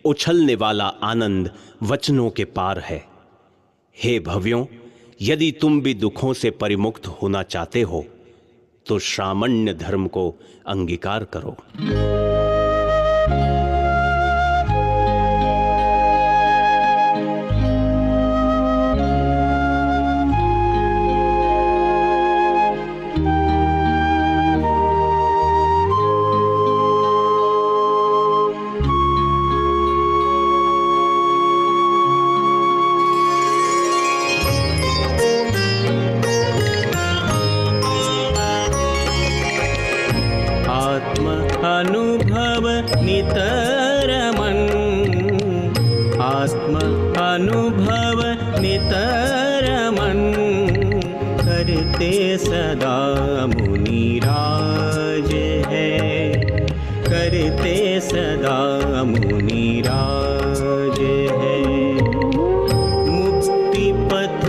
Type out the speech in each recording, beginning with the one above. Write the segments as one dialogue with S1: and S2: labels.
S1: उछलने वाला आनंद वचनों के पार है। हे भव्यों, यदि तुम भी दुखों से परिमुक्त होना चाहते हो तो श्रामण्य धर्म को अंगीकार करो।
S2: अनुभव नितरमन, आत्म अनुभव नितरमन, करते सदा मुनिराज है, करते सदा मुनिराज है। मुक्ति पथ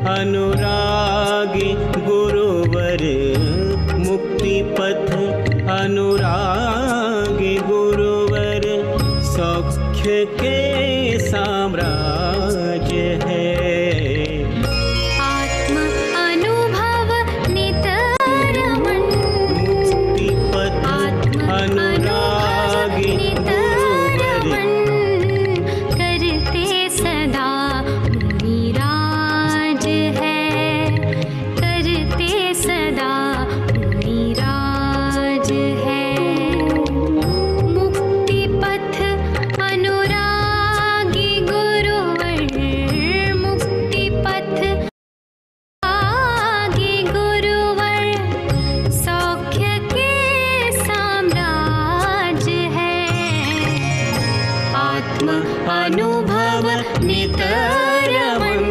S2: अनुरागी गुरुवर, मुक्ति पथ अनुरागी गुरुवर, सौख्य के साम्राज्य है।
S3: आत्म अनुभव नितरमन,
S2: मुक्ति पथ अनुरागी
S3: नितरमन, करते सदा मुनिराज है, करते सदा मुनिराज है। मुक्ति पथ अनुरागी गुरुवर, मुक्ति पथ आगे गुरुवर, सौख्य के साम्राज्य है।
S2: आत्म अनुभव नितरमन।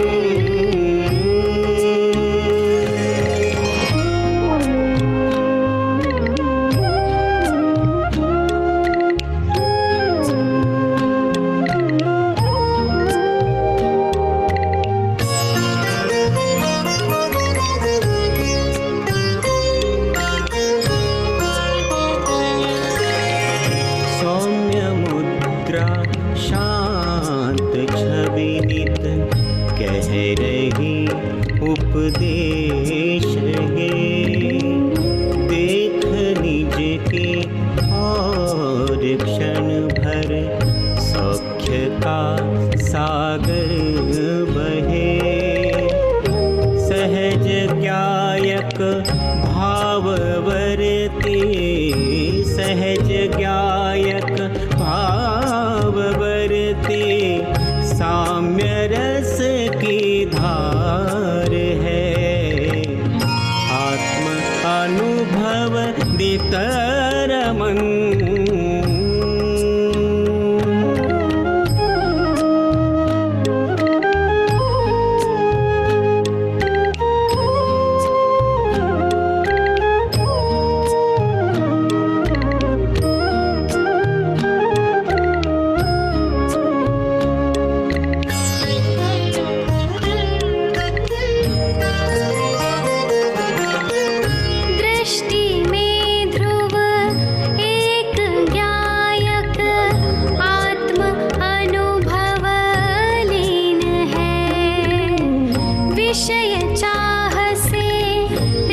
S2: सौम्य मुद्रा शांत छवि नित, कह रही उपदेश है। देख निज के और क्षण भर, सौख्य का सागर बहे। सहज ज्ञायक भाववर्ती, सहज ज्ञायक भाववर्ती, साम्य रस की धार है। आत्म अनुभव नितरमन।
S3: दृष्टि में ध्रुव एक गायक, आत्म अनुभव लीन है। विषय चाह से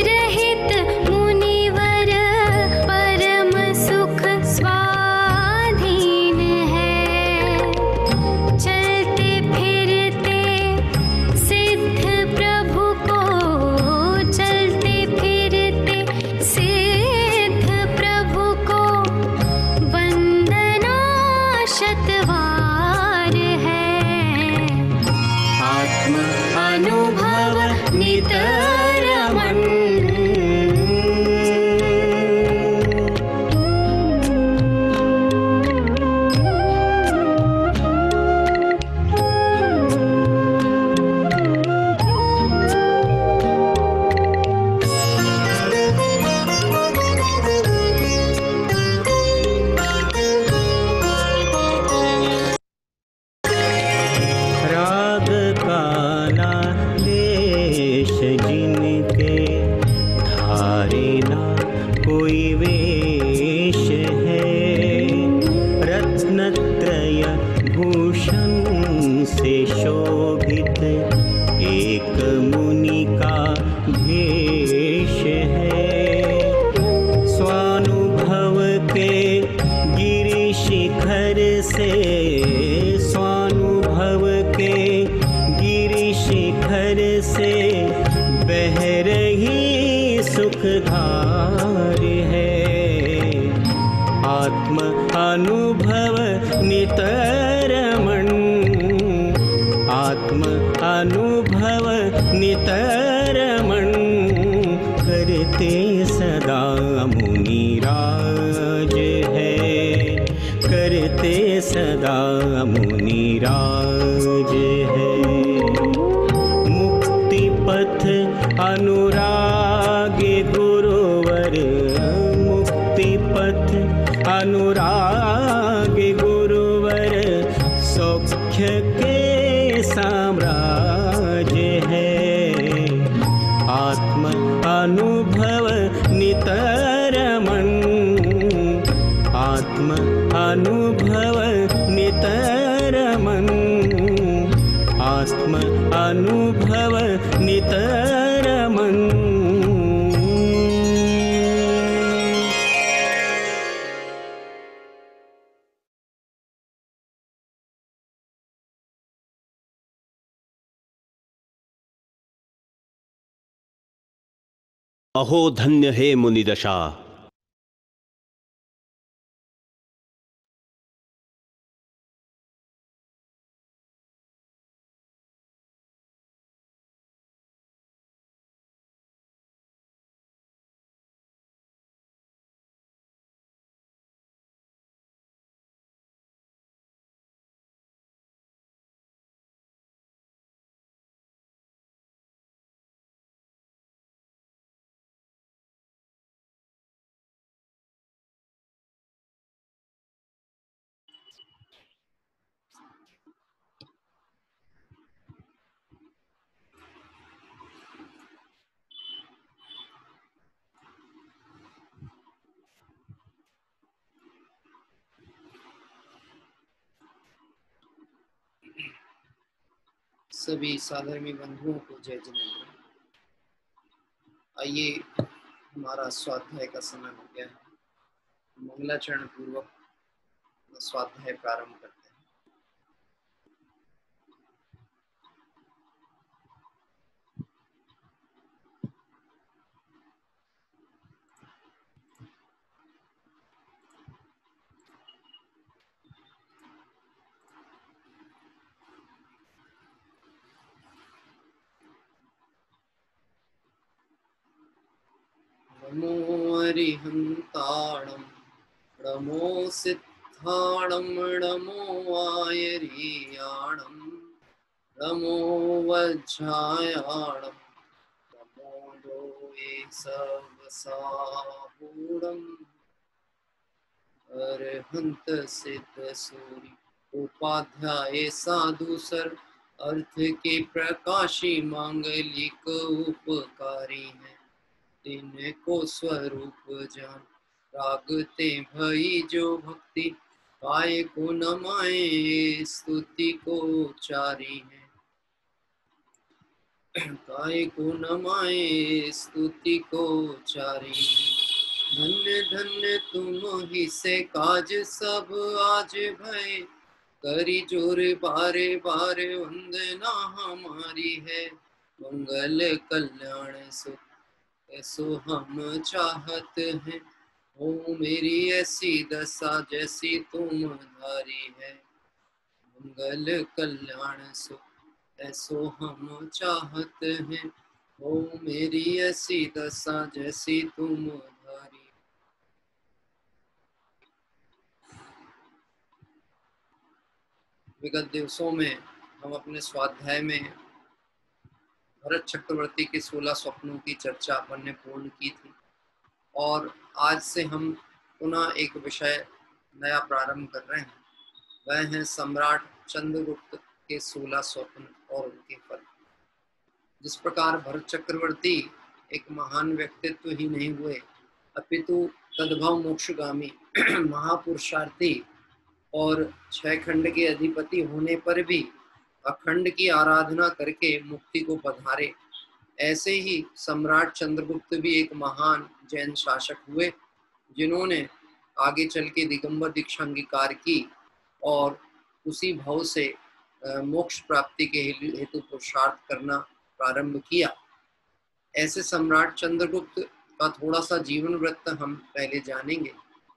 S3: रहित मुनिवर, परम सुख स्वाधीन है। चलते फिरते सिद्ध प्रभु को, चलते फिरते सिद्ध प्रभु को, वंदना शतवार है।
S2: आत्म अनुभव नितरमन। राग का नालेश जिन से शोभित एक मुनि का भेष है। स्वानुभव के गिरि शिखर से, स्वानुभव के गिरि शिखर से बह रही सुखधार है। आत्म अनुभव नितरमण, आत्म अनुभव नितरमण करते सदा मुनिराज है, करते सदा मुनिराज है। मुक्ति पथ अनुरागे गुरुवर, मुक्ति पथ अनुरागे गुरुवर सौख्य के साम्राज्य है। आत्म अनुभव नितरमण, आत्म अनुभव नितरमण, आत्म अनुभव नितरमण।
S1: अहो धन्य हे मुनिदशा।
S4: सभी साधर्मी बंधुओं को जय जिनेंद्र। आइए, हमारा स्वाध्याय का समय हो गया है। मंगलाचरण पूर्वक स्वाध्याय प्रारंभ करते हैं। नमो अरिहंताणं, नमो सिद्धाणं, नमो आयर्याणं, नमो वज्रायाणं, नमो लोये सर्वसाहूणम्। अरहंत सिद्ध सूरि उपाध्याय साधु सर, अर्थ के प्रकाशी मांगलिक उपकारी हैं। इनको स्वरूप जान रागते भई जो भक्ति, काय को नमाए स्तुति को चारी है। काय को नमाए स्तुति को चारी। धन्य धन्य तुम ही से काज सब आज भय, करी जोर बारे बारे वंदना हमारी है। मंगल कल्याण सुख ऐसो हम चाहत हैं, हो मेरी ऐसी दशा जैसी तुम धारी है। मंगल कल्याण सुख ऐसो हम चाहत हैं, हो मेरी ऐसी दशा जैसी तुम धारी। विगत दिवसों में हम अपने स्वाध्याय में भरत चक्रवर्ती के 16 स्वप्नों की चर्चा अपन ने पूर्ण की थी, और आज से हम पुनः एक विषय नया प्रारंभ कर रहे हैं। वह है सम्राट चंद्रगुप्त के 16 स्वप्न और उनके फल। जिस प्रकार भरत चक्रवर्ती एक महान व्यक्तित्व ही नहीं हुए, अपितु तद्भव मोक्षगामी महापुरुषार्थी और 6 खंड के अधिपति होने पर भी अखंड की आराधना करके मुक्ति को पधारे। ऐसे ही सम्राट चंद्रगुप्त भी एक महान जैन शासक हुए, जिन्होंने आगे चल के दिगंबर दीक्षा अंगीकार की और उसी भाव से मोक्ष प्राप्ति के हेतु पुरुषार्थ करना प्रारंभ किया। ऐसे सम्राट चंद्रगुप्त का थोड़ा सा जीवन वृत्त हम पहले जानेंगे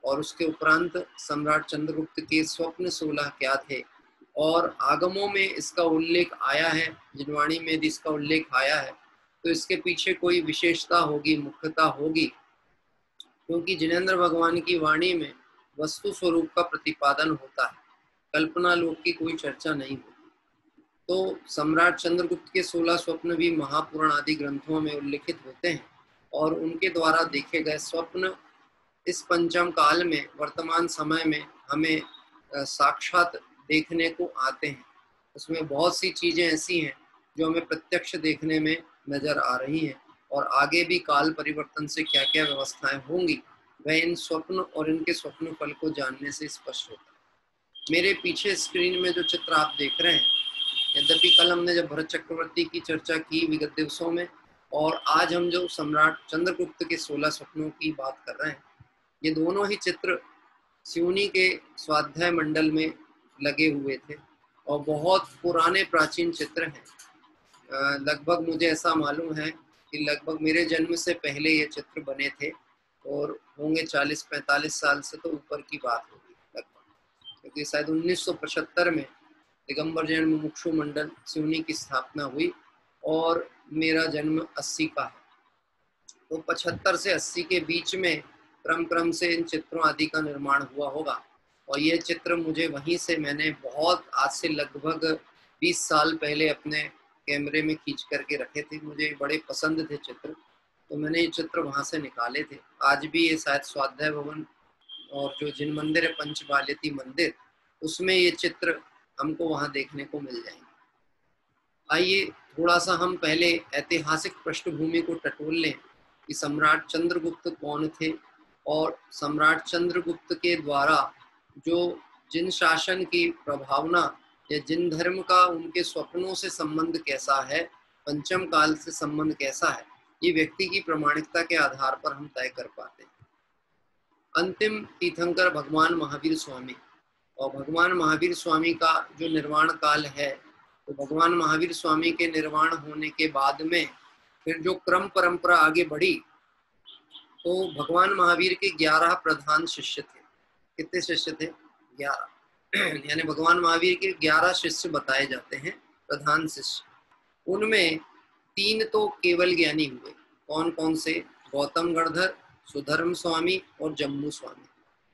S4: और उसके उपरांत सम्राट चंद्रगुप्त के स्वप्न 16 क्या थे और आगमों में इसका उल्लेख आया है, जिनवाणी में भी इसका उल्लेख आया है, तो इसके पीछे कोई विशेषता होगी, मुख्यता होगी, क्योंकि जिनेंद्र भगवान की वाणी में वस्तु स्वरूप का प्रतिपादन होता है, कल्पना लोक की कोई चर्चा नहीं होती। तो सम्राट चंद्रगुप्त के 16 स्वप्न भी महापुराण आदि ग्रंथों में उल्लिखित होते हैं और उनके द्वारा देखे गए स्वप्न इस पंचम काल में, वर्तमान समय में हमें साक्षात देखने को आते हैं। उसमें बहुत सी चीजें ऐसी हैं जो हमें प्रत्यक्ष देखने में नजर आ रही हैं और आगे भी काल परिवर्तन से क्या क्या व्यवस्थाएं होंगी वह इन स्वप्न और इनके स्वप्न फल को जानने से स्पष्ट होता है। मेरे पीछे स्क्रीन में जो चित्र आप देख रहे हैं, यद्यपि कल हमने जब भरत चक्रवर्ती की चर्चा की विगत दिवसों में और आज हम जो सम्राट चंद्रगुप्त के 16 स्वप्नों की बात कर रहे हैं, ये दोनों ही चित्र सिवनी के स्वाध्याय मंडल में लगे हुए थे और बहुत पुराने प्राचीन चित्र हैं। लगभग मुझे ऐसा मालूम है कि लगभग मेरे जन्म से पहले ये चित्र बने थे और होंगे 40-45 साल से तो ऊपर की बात होगी लगभग, क्योंकि शायद 1975 में दिगंबर जैन मुमुक्षु मंडल सिवनी की स्थापना हुई और मेरा जन्म 80 का है। तो 75 से 80 के बीच में क्रम से इन चित्रों आदि का निर्माण हुआ होगा और ये चित्र मुझे वहीं से मैंने बहुत आज से लगभग 20 साल पहले अपने कैमरे में खींच करके रखे थे। मुझे बड़े पसंद थे चित्र, तो मैंने ये चित्र वहाँ से निकाले थे। आज भी ये शायद स्वाध्याय भवन और जो जिन मंदिर है पंचबाल्यती मंदिर, उसमें ये चित्र हमको वहाँ देखने को मिल जाएंगे। आइए थोड़ा सा हम पहले ऐतिहासिक पृष्ठभूमि को टटोल लें कि सम्राट चंद्रगुप्त कौन थे और सम्राट चंद्रगुप्त के द्वारा जो जिन शासन की प्रभावना या जिन धर्म का उनके स्वप्नों से संबंध कैसा है, पंचम काल से संबंध कैसा है, ये व्यक्ति की प्रामाणिकता के आधार पर हम तय कर पाते हैं। अंतिम तीर्थंकर भगवान महावीर स्वामी, और भगवान महावीर स्वामी का जो निर्वाण काल है, तो भगवान महावीर स्वामी के निर्वाण होने के बाद में फिर जो क्रम परंपरा आगे बढ़ी, तो भगवान महावीर के 11 प्रधान शिष्य थे। कितने शिष्य थे? 11 यानी भगवान महावीर के 11 शिष्य बताए जाते हैं, प्रधान शिष्य। उनमें 3 तो केवल ज्ञानी हुए। कौन कौन से? गौतम गणधर, सुधर्म स्वामी और जम्मू स्वामी।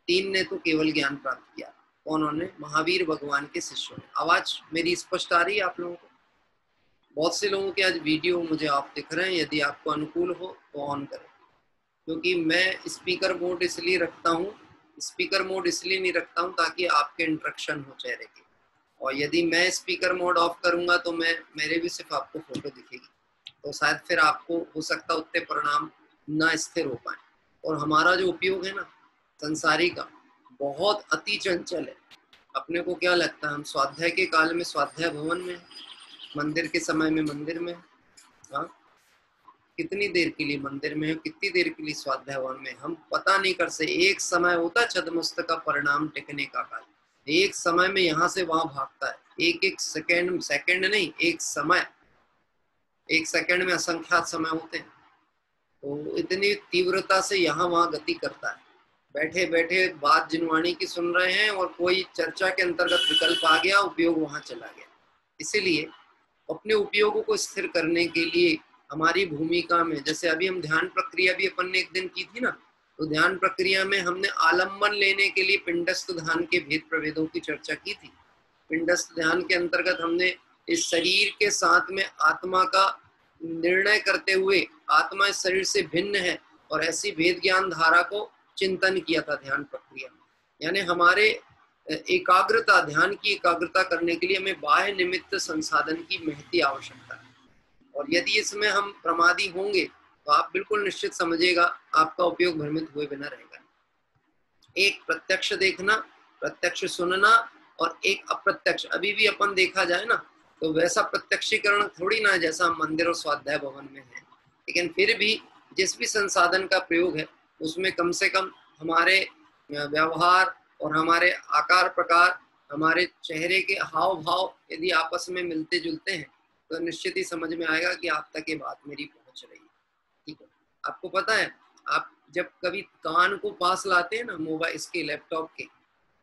S4: 3 ने तो केवल ज्ञान प्राप्त किया। उन्होंने महावीर भगवान के शिष्यों ने। आवाज मेरी स्पष्ट आ रही है आप लोगों को? बहुत से लोगों के आज वीडियो मुझे आप दिख रहे हैं, यदि आपको अनुकूल हो तो ऑन करें, क्योंकि मैं स्पीकर मोड इसलिए रखता हूँ, स्पीकर मोड इसलिए नहीं रखता हूँ ताकि आपके इंटरेक्शन हो चेहरे के, और यदि मैं स्पीकर मोड ऑफ करूंगा तो मेरे भी सिर्फ आपको फोटो दिखेगी, तो शायद फिर आपको हो सकता उतने परिणाम ना स्थिर हो पाए। और हमारा जो उपयोग है ना संसारी का, बहुत अति चंचल है। अपने को क्या लगता है हम स्वाध्याय के काल में स्वाध्याय भवन में, मंदिर के समय में मंदिर में, हाँ कितनी देर के लिए मंदिर में है, कितनी देर के लिए स्वाध्याय भवन में, हम पता नहीं कर सकते। एक समय होता छदमस्तक का परिणाम टिकने का काल, एक समय में यहाँ से वहां भागता है, एक सेकंड नहीं, एक समय, एक सेकंड में असंख्यात समय होते हैं, तो इतनी तीव्रता से यहाँ वहां गति करता है। बैठे बैठे बात जिनवाणी की सुन रहे हैं और कोई चर्चा के अंतर्गत विकल्प आ गया, उपयोग वहां चला गया। इसीलिए अपने उपयोगों को स्थिर करने के लिए हमारी भूमिका में, जैसे अभी हम ध्यान प्रक्रिया भी अपन ने एक दिन की थी ना, तो ध्यान प्रक्रिया में हमने आलम्बन लेने के लिए पिंडस्थ ध्यान के भेद प्रभेदों की चर्चा की थी। पिंडस्थ ध्यान के अंतर्गत हमने इस शरीर के साथ में आत्मा का निर्णय करते हुए, आत्मा इस शरीर से भिन्न है और ऐसी भेद ज्ञान धारा को चिंतन किया था ध्यान प्रक्रिया में। यानी हमारे एकाग्रता, ध्यान की एकाग्रता करने के लिए हमें बाह्य निमित्त संसाधन की महती आवश्यकता है, और यदि इसमें हम प्रमादी होंगे तो आप बिल्कुल निश्चित समझिएगा आपका उपयोग भ्रमित हुए बिना रहेगा। एक प्रत्यक्ष देखना, प्रत्यक्ष सुनना, और एक अप्रत्यक्ष। अभी भी अपन देखा जाए ना तो वैसा प्रत्यक्षीकरण थोड़ी ना जैसा हम मंदिर और स्वाध्याय भवन में है, लेकिन फिर भी जिस भी संसाधन का प्रयोग है उसमें कम से कम हमारे व्यवहार और हमारे आकार प्रकार, हमारे चेहरे के हाव भाव यदि आपस में मिलते जुलते हैं तो निश्चित ही समझ में आएगा कि आप तक ये बात मेरी पहुंच रही है। ठीक है, आपको पता है, आप जब कभी कान को पास लाते हैं ना मोबाइल इसके, लैपटॉप के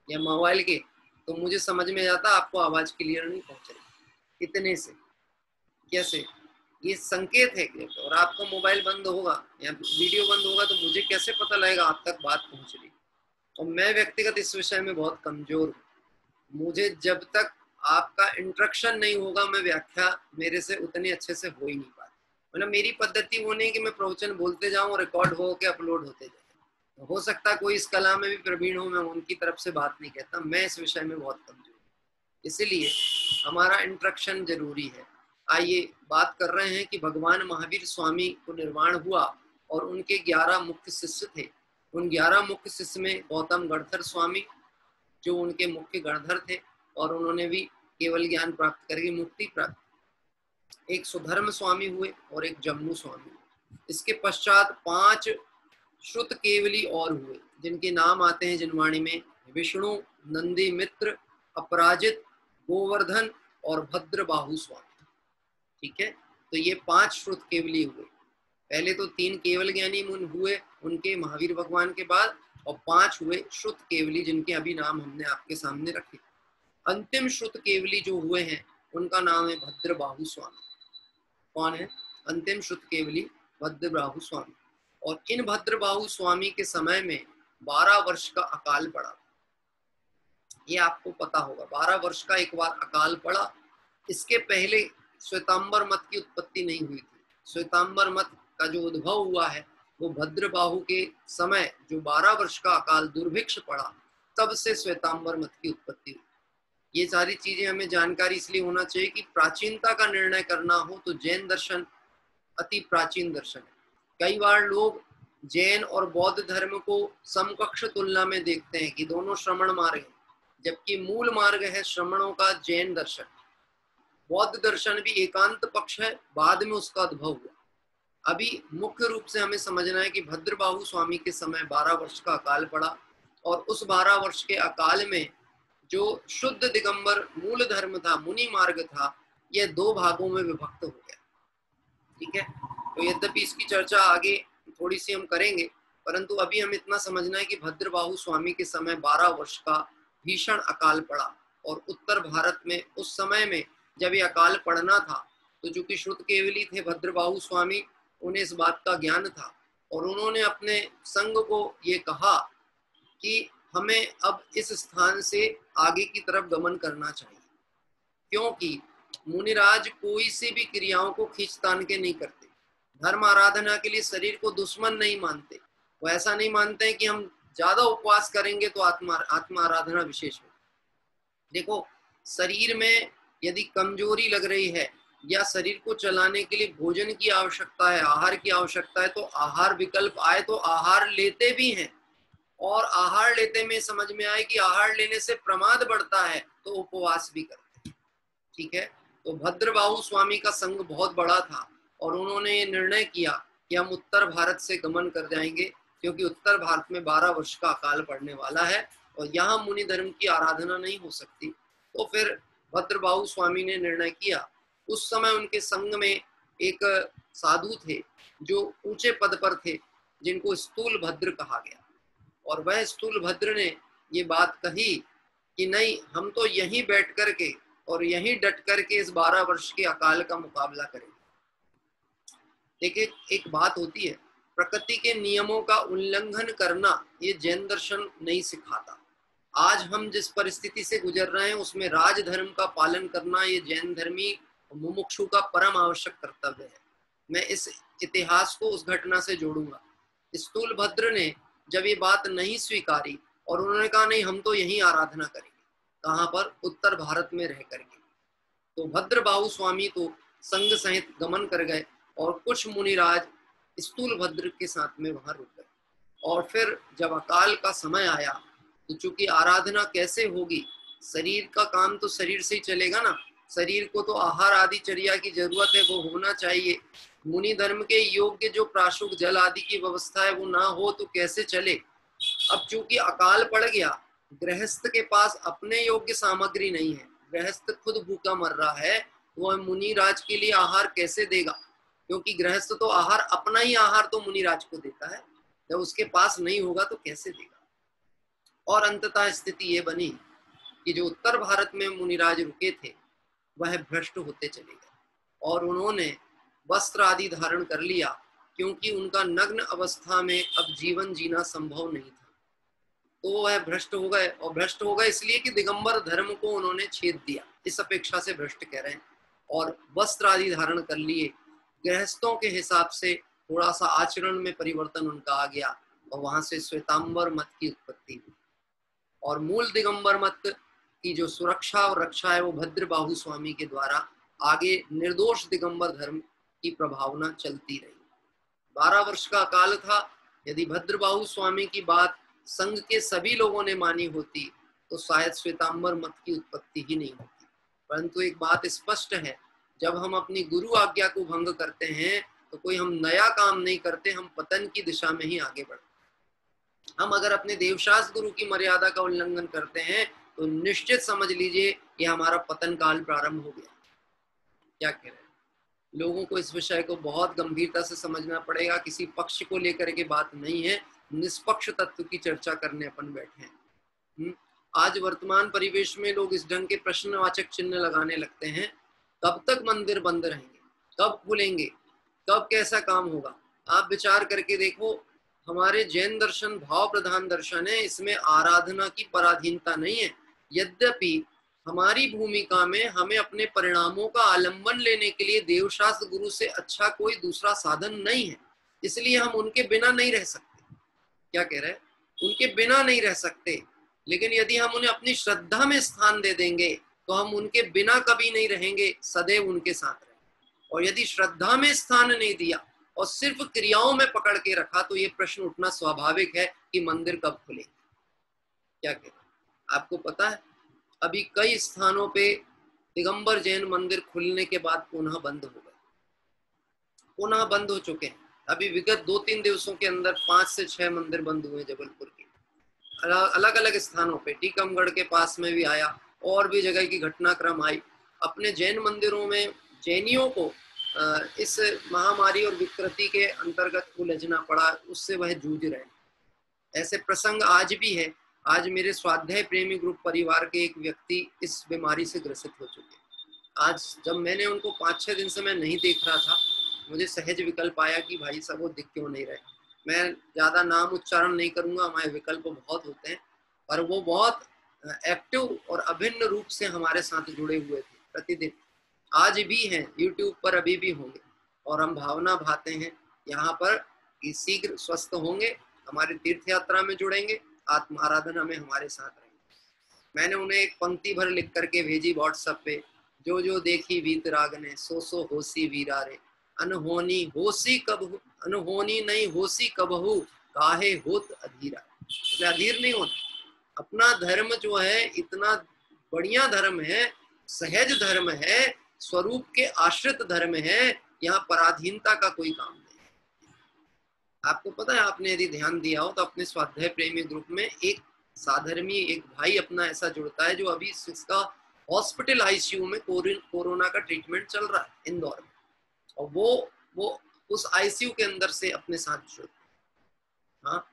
S4: या मोबाइल के, तो मुझे समझ में जाता आपको आवाज क्लियर नहीं पहुंच रही, इतने से। कैसे? ये संकेत है कि, और आपका मोबाइल बंद होगा या वीडियो बंद होगा तो मुझे कैसे पता लगेगा आप तक बात पहुंच रही? और मैं व्यक्तिगत इस विषय में बहुत कमजोर हूँ। मुझे जब तक आपका इंस्ट्रक्शन नहीं होगा मैं व्याख्या मेरे से उतनी अच्छे से हो ही नहीं पाती। मतलब मेरी पद्धति वो नहीं कि मैं प्रवचन बोलते जाऊं और रिकॉर्ड हो के अपलोड होते जाए। हो सकता है कोई इस कला में भी प्रवीण हो, मैं उनकी तरफ से बात नहीं कहता, मैं इस विषय में बहुत कमजोर हूँ, इसलिए हमारा इंस्ट्रक्शन जरूरी है। आइए बात कर रहे हैं कि भगवान महावीर स्वामी को निर्वाण हुआ और उनके 11 मुख्य शिष्य थे। उन 11 मुख्य शिष्य में गौतम गणधर स्वामी जो उनके मुख्य गणधर थे और उन्होंने भी केवल ज्ञान प्राप्त करके मुक्ति प्राप्त। एक सुधर्म स्वामी हुए और एक जम्मू स्वामी हुए। इसके पश्चात 5 श्रुत केवली और हुए जिनके नाम आते हैं जिनवाणी में विष्णु, नंदी मित्र, अपराजित, गोवर्धन और भद्रबाहु स्वामी। ठीक है, तो ये 5 श्रुत केवली हुए। पहले तो 3 केवल ज्ञानी मुनि हुए उनके महावीर भगवान के बाद, और 5 हुए श्रुत केवली जिनके अभी नाम हमने आपके सामने रखे। अंतिम श्रुत केवली जो हुए हैं उनका नाम है भद्रबाहु स्वामी। कौन है अंतिम श्रुत केवली? भद्रबाहु स्वामी। और इन भद्रबाहु स्वामी के समय में 12 वर्ष का अकाल पड़ा। ये आपको पता होगा, 12 वर्ष का एक बार अकाल पड़ा। इसके पहले श्वेतांबर मत की उत्पत्ति नहीं हुई थी। श्वेतांबर मत का जो उद्भव हुआ है वो भद्रबाहु के समय जो 12 वर्ष का अकाल दुर्भिक्ष पड़ा तब से श्वेतांबर मत की उत्पत्ति हुई। ये सारी चीजें हमें जानकारी इसलिए होना चाहिए कि प्राचीनता का निर्णय करना हो तो जैन दर्शन अति प्राचीन दर्शन है। कई बार लोग जैन और बौद्ध धर्म को समकक्ष तुलना में देखते हैं कि दोनों श्रमण मार्ग हैं, जबकि मूल मार्ग है श्रमणों का जैन दर्शन। बौद्ध दर्शन भी एकांत पक्ष है, बाद में उसका उद्भव हुआ। अभी मुख्य रूप से हमें समझना है कि भद्रबाहु स्वामी के समय 12 वर्ष का अकाल पड़ा और उस 12 वर्ष के अकाल में जो शुद्ध दिगंबर मूल धर्म था, मुनि मार्ग था, यह 2 भागों में विभक्त हो गया। ठीक है, तो यद्यपि इसकी चर्चा आगे थोड़ी सी हम करेंगे, परंतु अभी हम इतना समझना है कि भद्रबाहु स्वामी के समय 12 वर्ष का भीषण अकाल पड़ा। और उत्तर भारत में उस समय में जब ये अकाल पड़ना था तो जो कि श्रुत केवली थे भद्रबाहु स्वामी, उन्हें इस बात का ज्ञान था और उन्होंने अपने संघ को ये कहा कि हमें अब इस स्थान से आगे की तरफ गमन करना चाहिए, क्योंकि मुनिराज कोई सी भी क्रियाओं को खींचतान के नहीं करते। धर्म आराधना के लिए शरीर को दुश्मन नहीं मानते। वो ऐसा नहीं मानते हैं कि हम ज्यादा उपवास करेंगे तो आत्मा आराधना विशेष हो। देखो, शरीर में यदि कमजोरी लग रही है या शरीर को चलाने के लिए भोजन की आवश्यकता है, आहार की आवश्यकता है, तो आहार विकल्प आए तो आहार लेते भी हैं। और आहार लेते में समझ में आए कि आहार लेने से प्रमाद बढ़ता है तो उपवास भी करते हैं। ठीक है, तो भद्रबाहु स्वामी का संघ बहुत बड़ा था और उन्होंने ये निर्णय किया कि हम उत्तर भारत से गमन कर जाएंगे, क्योंकि उत्तर भारत में 12 वर्ष का अकाल पड़ने वाला है और यहाँ मुनि धर्म की आराधना नहीं हो सकती। तो फिर भद्रबाहु स्वामी ने निर्णय किया। उस समय उनके संघ में एक साधु थे जो ऊंचे पद पर थे, जिनको स्थूल भद्र कहा गया। और वह स्थूल भद्र ने ये बात कही कि नहीं, हम तो यहीं बैठ करके और यहीं डट करके इस 12 वर्ष के अकाल का मुकाबला करेंगे। देखिए, एक बात होती है, प्रकृति के नियमों का उल्लंघन करना ये जैन दर्शन नहीं सिखाता। आज हम जिस परिस्थिति से गुजर रहे हैं उसमें राजधर्म का पालन करना ये जैन धर्मी मुमुक्षु का परम आवश्यक कर्तव्य है। मैं इस इतिहास को उस घटना से जोड़ूंगा। स्थूल भद्र ने जब ये बात नहीं स्वीकारी और उन्होंने कहा नहीं, हम तो यहीं आराधना करेंगे, कहाँ पर? उत्तर भारत में रह करके। तो भद्रबाहु स्वामी तो संघ सहित गमन कर गए और कुछ मुनिराज स्थूल भद्र के साथ में वहां रुक गए। और फिर जब अकाल का समय आया तो चूंकि आराधना कैसे होगी, शरीर का काम तो शरीर से ही चलेगा ना, शरीर को तो आहार आदि चर्या की जरूरत है, वो होना चाहिए। मुनि धर्म के योग्य जो प्राशुक जल आदि की व्यवस्था है वो ना हो तो कैसे चले। अब चूंकि अकाल पड़ गया, गृहस्थ के पास अपने योग्य सामग्री नहीं है, गृहस्थ खुद भूखा मर रहा है, वो मुनि राज के लिए आहार कैसे देगा? क्योंकि गृहस्थ तो आहार, अपना ही आहार तो मुनि राज को देता है, जब उसके पास नहीं होगा तो कैसे देगा। और अंततः स्थिति ये बनी कि जो उत्तर भारत में मुनिराज रुके थे वह भ्रष्ट होते चले गए और उन्होंने वस्त्र आदि धारण कर लिया, क्योंकि उनका नग्न अवस्था में अब जीवन जीना संभव नहीं था, तो वह भ्रष्ट हो गए। और भ्रष्ट हो गए इसलिए कि दिगंबर धर्म को उन्होंने छेद दिया, इस अपेक्षा से भ्रष्ट कह रहे हैं। और वस्त्र आदि धारण कर लिए, गृहस्थों के हिसाब से थोड़ा सा आचरण में परिवर्तन उनका आ गया और वहां से श्वेतांबर मत की उत्पत्ति हुई। और मूल दिगंबर मत की जो सुरक्षा और रक्षा है वो भद्रबाहु स्वामी के द्वारा आगे निर्दोष दिगंबर धर्म की प्रभावना चलती रही। 12 वर्ष का काल था। यदि भद्रबाहु स्वामी की बात संघ के सभी लोगों ने मानी होती तो शायद श्वेतांबर मत की उत्पत्ति ही नहीं होती। परंतु एक बात स्पष्ट है, जब हम अपनी गुरु आज्ञा को भंग करते हैं तो कोई हम नया काम नहीं करते, हम पतन की दिशा में ही आगे बढ़ते। हम अगर अपने देवशास्त्र गुरु की मर्यादा का उल्लंघन करते हैं तो निश्चित समझ लीजिए ये हमारा पतन काल प्रारंभ हो गया। क्या कह रहे हैं? लोगों को इस विषय को बहुत गंभीरता से समझना पड़ेगा। किसी पक्ष को लेकर के बात नहीं है, निष्पक्ष तत्व की चर्चा करने अपन बैठे हैं। आज वर्तमान परिवेश में लोग इस ढंग के प्रश्नवाचक चिन्ह लगाने लगते हैं, कब तक मंदिर बंद रहेंगे, कब खुलेंगे, कब कैसा काम होगा। आप विचार करके देखो, हमारे जैन दर्शन भाव प्रधान दर्शन है, इसमें आराधना की पराधीनता नहीं है। यद्यपि हमारी भूमिका में हमें अपने परिणामों का आलंबन लेने के लिए देवशास्त्र गुरु से अच्छा कोई दूसरा साधन नहीं है, इसलिए हम उनके बिना नहीं रह सकते। क्या कह रहे हैं? उनके बिना नहीं रह सकते, लेकिन यदि हम उन्हें अपनी श्रद्धा में स्थान दे देंगे तो हम उनके बिना कभी नहीं रहेंगे, सदैव उनके साथ रहेंगे। और यदि श्रद्धा में स्थान नहीं दिया और सिर्फ क्रियाओं में पकड़ के रखा तो ये प्रश्न उठना स्वाभाविक है कि मंदिर कब खुलेंगे। क्या कहते हैं? आपको पता है अभी कई स्थानों पे दिगंबर जैन मंदिर खुलने के बाद पुनः बंद हो गए, पुनः बंद हो चुके हैं। अभी विगत 2-3 दिवसों के अंदर 5 से 6 मंदिर बंद हुए जबलपुर के, अलग अलग स्थानों पे। टीकमगढ़ के पास में भी आया और भी जगह की घटनाक्रम आई। अपने जैन मंदिरों में जैनियों को इस महामारी और विकृति के अंतर्गत उलझना पड़ा, उससे वह जूझ रहे हैं। ऐसे प्रसंग आज भी है। आज मेरे स्वाध्याय प्रेमी ग्रुप परिवार के एक व्यक्ति इस बीमारी से ग्रसित हो चुके हैं। आज जब मैंने उनको 5-6 दिन से मैं नहीं देख रहा था, मुझे सहज विकल्प आया कि भाई सब वो दिख क्यों नहीं रहे। मैं ज्यादा नाम उच्चारण नहीं करूंगा, हमारे विकल्प बहुत होते हैं, पर वो बहुत एक्टिव और अभिन्न रूप से हमारे साथ जुड़े हुए थे प्रतिदिन। आज भी हैं, यूट्यूब पर अभी भी होंगे और हम भावना भाते हैं यहाँ पर कि शीघ्र स्वस्थ होंगे, हमारी तीर्थ यात्रा में जुड़ेंगे, आत्म आराधना में हमारे साथ रहेंगे। मैंने उन्हें एक पंक्ति भर लिख करके भेजी व्हाट्सएप पे, जो जो देखी वीतराग ने सो सो होसी वीरा रे, अनहोनी होसी कब, अनहोनी नहीं होसी कबहू, काहे होत अधीरा। इसलिए अधीर नहीं होता। अपना धर्म जो है इतना बढ़िया धर्म है, सहज धर्म है, स्वरूप के आश्रित धर्म है, यहाँ पराधीनता का कोई काम नहीं। आपको पता है, आपने यदि ध्यान दिया हो तो अपने स्वाध्याय प्रेमी ग्रुप में एक साधर्मी एक भाई अपना ऐसा जुड़ता है जो अभी इसका हॉस्पिटल आईसीयू में कोरोना का ट्रीटमेंट चल रहा है इंदौर में, और वो उस आईसीयू के अंदर से अपने साथ जुड़ते हैं। हाँ,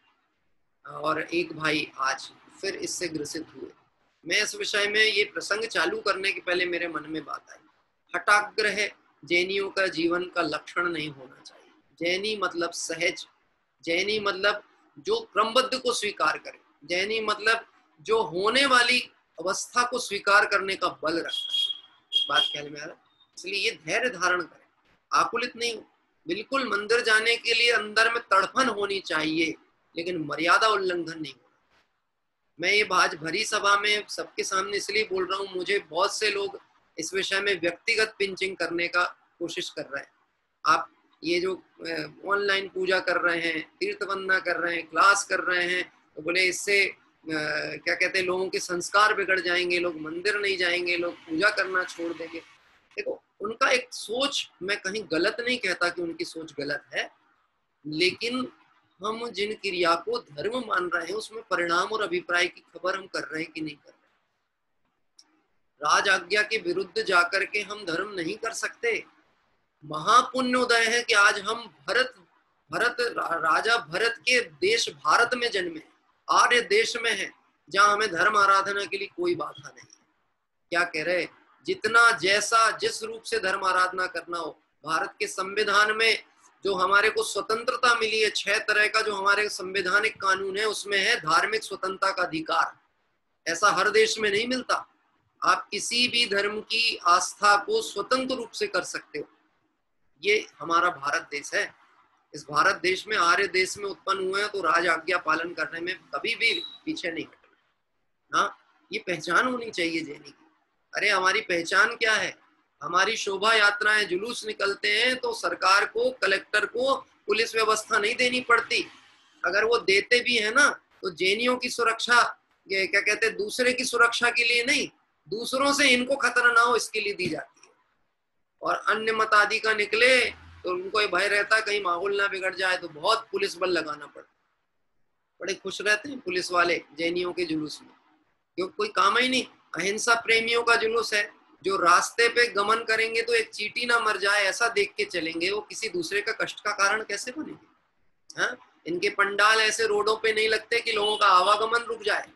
S4: और एक भाई आज फिर इससे ग्रसित हुए। मैं इस विषय में ये प्रसंग चालू करने के पहले मेरे मन में बात आई, हठाग्रह जैनियों का जीवन का लक्षण नहीं होना चाहिए। जैनी मतलब सहज, जैनी मतलब जो क्रमबद्ध को स्वीकार करे, जैनी मतलब जो होने वाली अवस्था को स्वीकार करने का बल रखता है। बात ख्याल में आ रहा है? इसलिए ये धैर्य धारण करें, आकुलित नहीं हो। बिल्कुल मंदिर जाने के लिए अंदर में तड़फन होनी चाहिए, लेकिन मर्यादा उल्लंघन नहीं होना। मैं ये आज भरी सभा में सबके सामने इसलिए बोल रहा हूँ, मुझे बहुत से लोग इस विषय में व्यक्तिगत पिंचिंग करने का कोशिश कर रहे हैं। आप ये जो ऑनलाइन पूजा कर रहे हैं, तीर्थ वंदना कर रहे हैं, क्लास कर रहे हैं, तो बोले इससे क्या कहते हैं, लोगों के संस्कार बिगड़ जाएंगे, लोग मंदिर नहीं जाएंगे, लोग पूजा करना छोड़ देंगे। देखो उनका एक सोच, मैं कहीं गलत नहीं कहता कि उनकी सोच गलत है, लेकिन हम जिन क्रिया को धर्म मान रहे हैं उसमें परिणाम और अभिप्राय की खबर हम कर रहे हैं कि नहीं कर रहे। राज आज्ञा के विरुद्ध जाकर के हम धर्म नहीं कर सकते। महापुण्योदय है कि आज हम राजा भरत के देश भारत में जन्मे, आर्य देश में है, जहां हमें धर्म आराधना के लिए कोई बाधा नहीं है। क्या कह रहे, जितना जैसा जिस रूप से धर्म आराधना करना हो, भारत के संविधान में जो हमारे को स्वतंत्रता मिली है, 6 तरह का जो हमारे संवैधानिक कानून है, उसमें है धार्मिक स्वतंत्रता का अधिकार। ऐसा हर देश में नहीं मिलता। आप किसी भी धर्म की आस्था को स्वतंत्र रूप से कर सकते हो। ये हमारा भारत देश है। इस भारत देश में, आर्य देश में उत्पन्न हुए हैं, तो राज आज्ञा पालन करने में कभी भी पीछे नहीं हटना। हाँ, ये पहचान होनी चाहिए जैनी की। अरे हमारी पहचान क्या है? हमारी शोभा यात्राएं, जुलूस निकलते हैं तो सरकार को, कलेक्टर को पुलिस व्यवस्था नहीं देनी पड़ती। अगर वो देते भी है ना, तो जैनियों की सुरक्षा, ये क्या कहते हैं, दूसरे की सुरक्षा के लिए नहीं, दूसरों से इनको खतरा ना हो इसके लिए दी जाती है। और अन्य मत आदि का निकले तो उनको ये भय रहता है कहीं माहौल ना बिगड़ जाए, तो बहुत पुलिस बल लगाना पड़ता। बड़े खुश रहते हैं पुलिस वाले जैनियों के जुलूस में, क्योंकि कोई काम ही नहीं। अहिंसा प्रेमियों का जुलूस है, जो रास्ते पे गमन करेंगे तो एक चींटी ना मर जाए ऐसा देख के चलेंगे, वो किसी दूसरे का कष्ट का कारण कैसे बनेंगे? हाँ, इनके पंडाल ऐसे रोडों पे नहीं लगते कि लोगों का आवागमन रुक जाए।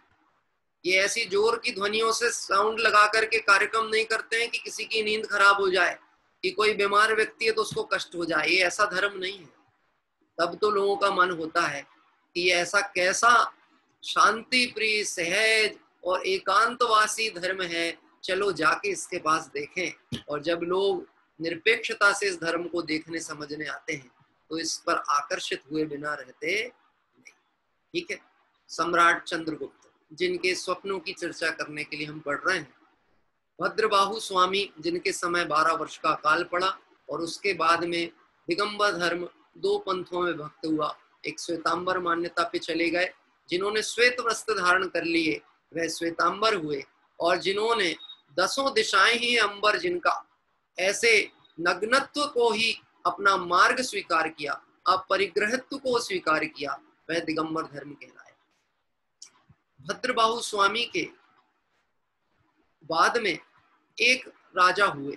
S4: ये ऐसी जोर की ध्वनियों से साउंड लगा करके कार्यक्रम नहीं करते हैं कि किसी की नींद खराब हो जाए, कि कोई बीमार व्यक्ति है तो उसको कष्ट हो जाए। ये ऐसा धर्म नहीं है। तब तो लोगों का मन होता है कि ये ऐसा कैसा शांति प्रिय, सहज और एकांतवासी धर्म है, चलो जाके इसके पास देखें। और जब लोग निरपेक्षता से इस धर्म को देखने समझने आते हैं तो इस पर आकर्षित हुए बिना रहते नहीं। ठीक है, सम्राट चंद्रगुप्त, जिनके स्वप्नों की चर्चा करने के लिए हम पढ़ रहे हैं। भद्रबाहु स्वामी, जिनके समय 12 वर्ष का काल पड़ा, और उसके बाद में दिगंबर धर्म 2 पंथों में भक्त हुआ। एक श्वेतांबर मान्यता पे चले गए, जिन्होंने श्वेत वस्त्र धारण कर लिए वह श्वेतांबर हुए, और जिन्होंने 10 दिशाएं ही अंबर जिनका, ऐसे नग्नत्व को ही अपना मार्ग स्वीकार किया, अपरिग्रहत्व को स्वीकार किया, वह दिगंबर धर्म कहलाए। भद्रबाहु स्वामी के बाद में एक राजा हुए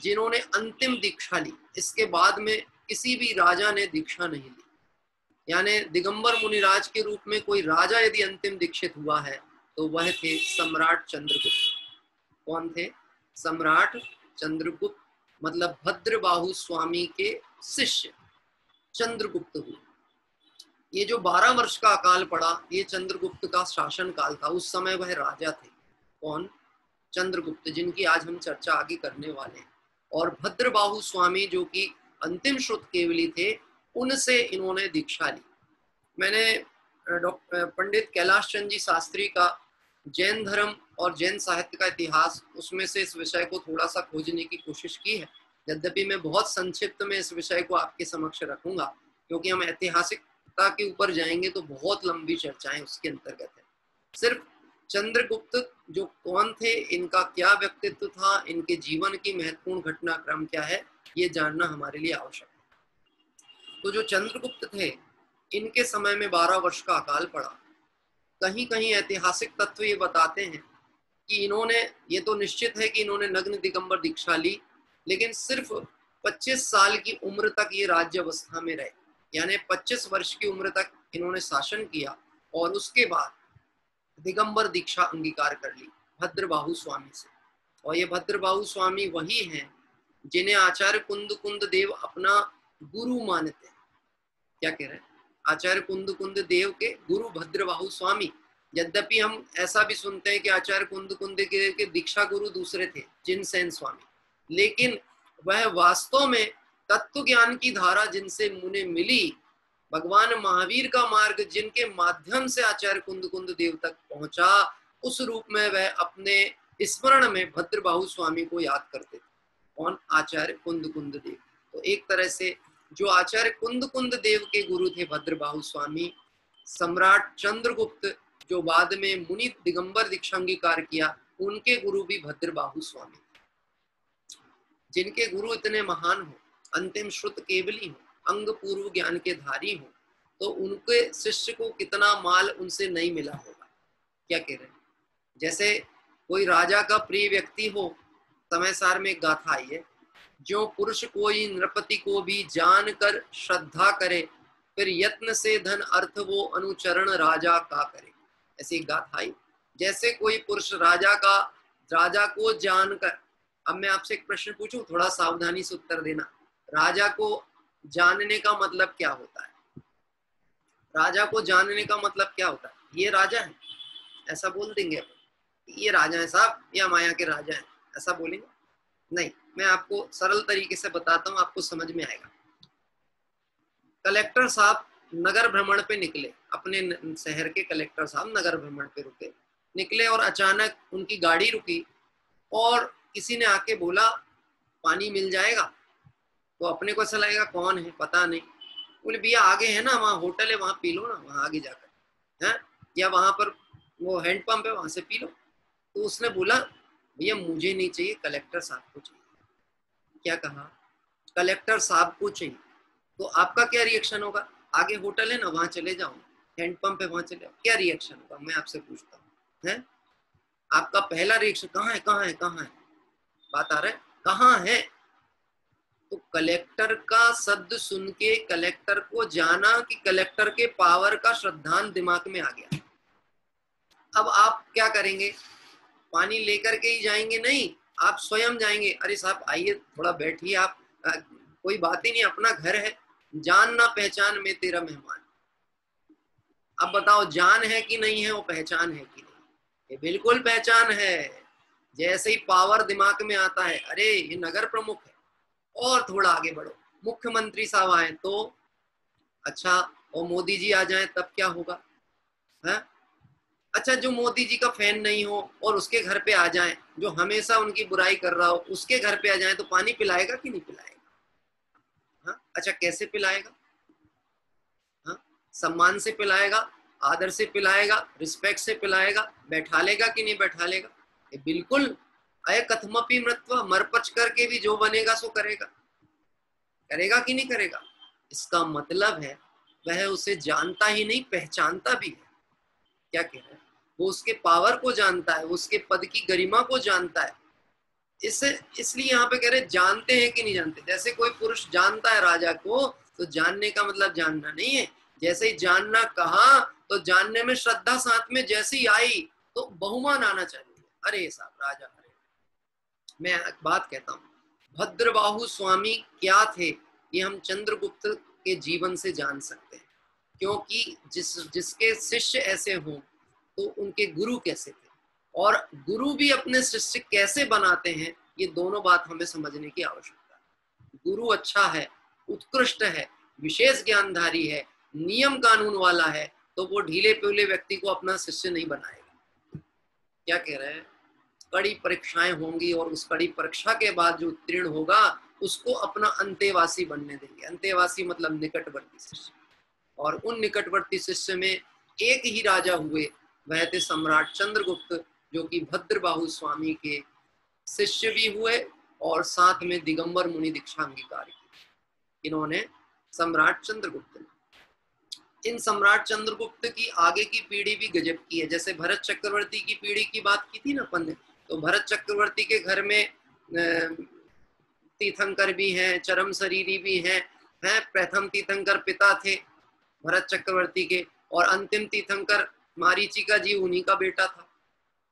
S4: जिन्होंने अंतिम दीक्षा ली। इसके बाद में किसी भी राजा ने दीक्षा नहीं ली। यानी दिगंबर मुनिराज के रूप में कोई राजा यदि अंतिम दीक्षित हुआ है तो वह थे सम्राट चंद्रगुप्त। कौन थे? सम्राट चंद्रगुप्त, मतलब भद्रबाहु स्वामी के शिष्य चंद्रगुप्त हुए। ये जो 12 वर्ष का अकाल पड़ा, ये चंद्रगुप्त का शासन काल था। उस समय वह राजा थे। कौन? चंद्रगुप्त, जिनकी आज हम चर्चा आगे करने वाले हैं। और भद्रबाहु स्वामी जो कि अंतिम श्रुत केवली थे, उनसे इन्होंने दीक्षा ली। मैंने पंडित कैलाश चंद जी शास्त्री का जैन धर्म और जैन साहित्य का इतिहास, उसमें से इस विषय को थोड़ा सा खोजने की कोशिश की है। यद्यपि मैं बहुत संक्षिप्त में इस विषय को आपके समक्ष रखूंगा, क्योंकि हम ऐतिहासिकता के ऊपर जाएंगे तो बहुत लंबी चर्चाएं उसके अंतर्गत है। सिर्फ चंद्रगुप्त जो कौन थे, इनका क्या व्यक्तित्व था, इनके जीवन की महत्वपूर्ण घटनाक्रम क्या है, ये जानना हमारे लिए आवश्यक है। तो जो चंद्रगुप्त थे, इनके समय में 12 वर्ष का अकाल पड़ा। कहीं कहीं ऐतिहासिक तत्व ये बताते हैं कि इन्होंने, ये तो निश्चित है कि इन्होंने नग्न दिगंबर दीक्षा ली, लेकिन सिर्फ 25 साल की उम्र तक ये राज्य अवस्था में रहे। यानी 25 वर्ष की उम्र तक इन्होंने शासन किया, और उसके बाद दिगंबर दीक्षा अंगीकार कर ली भद्रबाहु स्वामी से। और ये भद्रबाहु स्वामी वही हैं जिन्हें आचार्य कुंद देव अपना गुरु मानते हैं। क्या कह रहे हैं? आचार्य कुंद देव के गुरु भद्रबाहु स्वामी। यद्यपि हम ऐसा भी सुनते हैं कि आचार्य कुंद देव के दीक्षा गुरु दूसरे थे, जिनसेन स्वामी, लेकिन वह वास्तव में तत्व ज्ञान की धारा जिनसे मुझे मिली, भगवान महावीर का मार्ग जिनके माध्यम से आचार्य कुंद देव तक पहुंचा, उस रूप में वह अपने स्मरण में भद्रबाहु स्वामी को याद करते थे। कौन? आचार्य कुंद देव। तो एक तरह से जो आचार्य कुंद देव के गुरु थे भद्रबाहु स्वामी, सम्राट चंद्रगुप्त जो बाद में मुनि दिगंबर दीक्षा अंगीकार किया, उनके गुरु भी भद्रबाहु स्वामी। जिनके गुरु इतने महान हो, अंतिम श्रुत केवली हो, अंग पूर्व ज्ञान के धारी हो, तो उनके शिष्य को कितना माल उनसे नहीं मिला होगा। क्या कह रहे हैं? जैसे कोई राजा का प्रिय व्यक्ति हो, समय सार में एक गाथा आई है, जो पुरुष कोई नृपति को भी जान कर श्रद्धा करे, फिर यत्न से धन अर्थ वो अनुचरण राजा का करे। ऐसी एक गाथा आई। जैसे कोई पुरुष राजा को जानकर, अब मैं आपसे एक प्रश्न पूछूं, थोड़ा सावधानी से उत्तर देना। राजा को जानने का मतलब क्या होता है? राजा को जानने का मतलब क्या होता है? ये राजा है, ऐसा बोल देंगे? ये राजा है साहब, या माया के राजा है, ऐसा बोलेंगे? नहीं, मैं आपको सरल तरीके से बताता हूँ, आपको समझ में आएगा। कलेक्टर साहब नगर भ्रमण पे निकले, अपने शहर के कलेक्टर साहब नगर भ्रमण पे निकले और अचानक उनकी गाड़ी रुकी और किसी ने आके बोला पानी मिल जाएगा। तो अपने को ऐसा लगेगा कौन है, पता नहीं। बोले भैया आगे है ना, वहाँ होटल है, वहाँ पी लो ना, वहाँ आगे जाकर है, या वहाँ पर वो हैंडपंप है, वहाँ से पी लो। तो उसने बोला भैया मुझे नहीं चाहिए, कलेक्टर साहब को चाहिए। क्या कहा? कलेक्टर साहब को चाहिए। तो आपका क्या रिएक्शन होगा? आगे होटल है ना, वहां चले जाओ, हैंडपंप है, वहां चले जाओ। क्या रिएक्शन होगा? मैं आपसे पूछता हूँ, है आपका पहला रिएक्शन कहाँ है, कहाँ है, कहाँ है? बात आ रहा है, कहाँ है? तो कलेक्टर का शब्द सुन के कलेक्टर को जाना कि कलेक्टर के पावर का श्रद्धांत दिमाग में आ गया। अब आप क्या करेंगे? पानी लेकर के ही जाएंगे? नहीं, आप स्वयं जाएंगे। अरे साहब आइए, थोड़ा बैठिए आप, कोई बात ही नहीं, अपना घर है, जान ना पहचान में तेरा मेहमान। अब बताओ जान है कि नहीं है, वो पहचान है कि नहीं? ये बिल्कुल पहचान है। जैसे ही पावर दिमाग में आता है, अरे ये नगर प्रमुख है, और थोड़ा आगे बढ़ो, मुख्यमंत्री साहब आए तो अच्छा, और मोदी जी आ जाएं तब क्या होगा? है अच्छा, जो मोदी जी का फैन नहीं हो और उसके घर पे आ जाएं, जो हमेशा उनकी बुराई कर रहा हो, उसके घर पे आ जाएं, तो पानी पिलाएगा कि नहीं पिलाएगा? हाँ, अच्छा कैसे पिलाएगा? हाँ, सम्मान से पिलाएगा, आदर से पिलाएगा, रिस्पेक्ट से पिलाएगा, बैठा लेगा कि नहीं बैठा लेगा? ये बिल्कुल अय कथमपि मृत्वा, मरपच करके भी जो बनेगा सो करेगा। करेगा कि नहीं करेगा? इसका मतलब है वह उसे जानता ही नहीं, पहचानता भी है। क्या कह रहे हैं? वो उसके पावर को जानता है, उसके पद की गरिमा को जानता है। इसलिए यहाँ पे कह रहे जानते हैं कि नहीं जानते। जैसे कोई पुरुष जानता है राजा को, तो जानने का मतलब जानना नहीं है। जैसे ही जानना कहा तो जानने में श्रद्धा साथ में जैसे ही आई तो बहुमान आना चाहिए। अरे साहब राजा, अरे मैं एक बात कहता हूँ, भद्रबाहु स्वामी क्या थे ये हम चंद्रगुप्त के जीवन से जान सकते हैं। क्योंकि जिसके शिष्य ऐसे हों तो उनके गुरु कैसे थे, और गुरु भी अपने शिष्य कैसे बनाते हैं, ये दोनों बात हमें समझने की आवश्यकता है। गुरु अच्छा है, उत्कृष्ट है, विशेष ज्ञानधारी है, नियम कानून वाला है, तो वो ढीले पेले व्यक्ति को अपना शिष्य नहीं बनाएगा। क्या कह रहे हैं? कड़ी परीक्षाएं होंगी और उस कड़ी परीक्षा के बाद जो उत्तीर्ण होगा उसको अपना अंतेवासी बनने देंगे। अंतेवासी मतलब निकटवर्ती शिष्य। और उन निकटवर्ती शिष्य में एक ही राजा हुए, वह थे सम्राट चंद्रगुप्त, जो कि भद्रबाहु स्वामी के शिष्य भी हुए और साथ में दिगंबर मुनि दीक्षा अंगीकार की। इन्होंने सम्राट चंद्रगुप्त ने, इन सम्राट चंद्रगुप्त की आगे की पीढ़ी भी गजब की है। जैसे भरत चक्रवर्ती की पीढ़ी की बात की थी ना अपन ने, तो भरत चक्रवर्ती के घर में तीर्थंकर भी हैं, चरम शरीरी भी हैं। प्रथम तीर्थंकर पिता थे भरत चक्रवर्ती के, और अंतिम तीर्थंकर मारीचिका जी उन्हीं का बेटा था।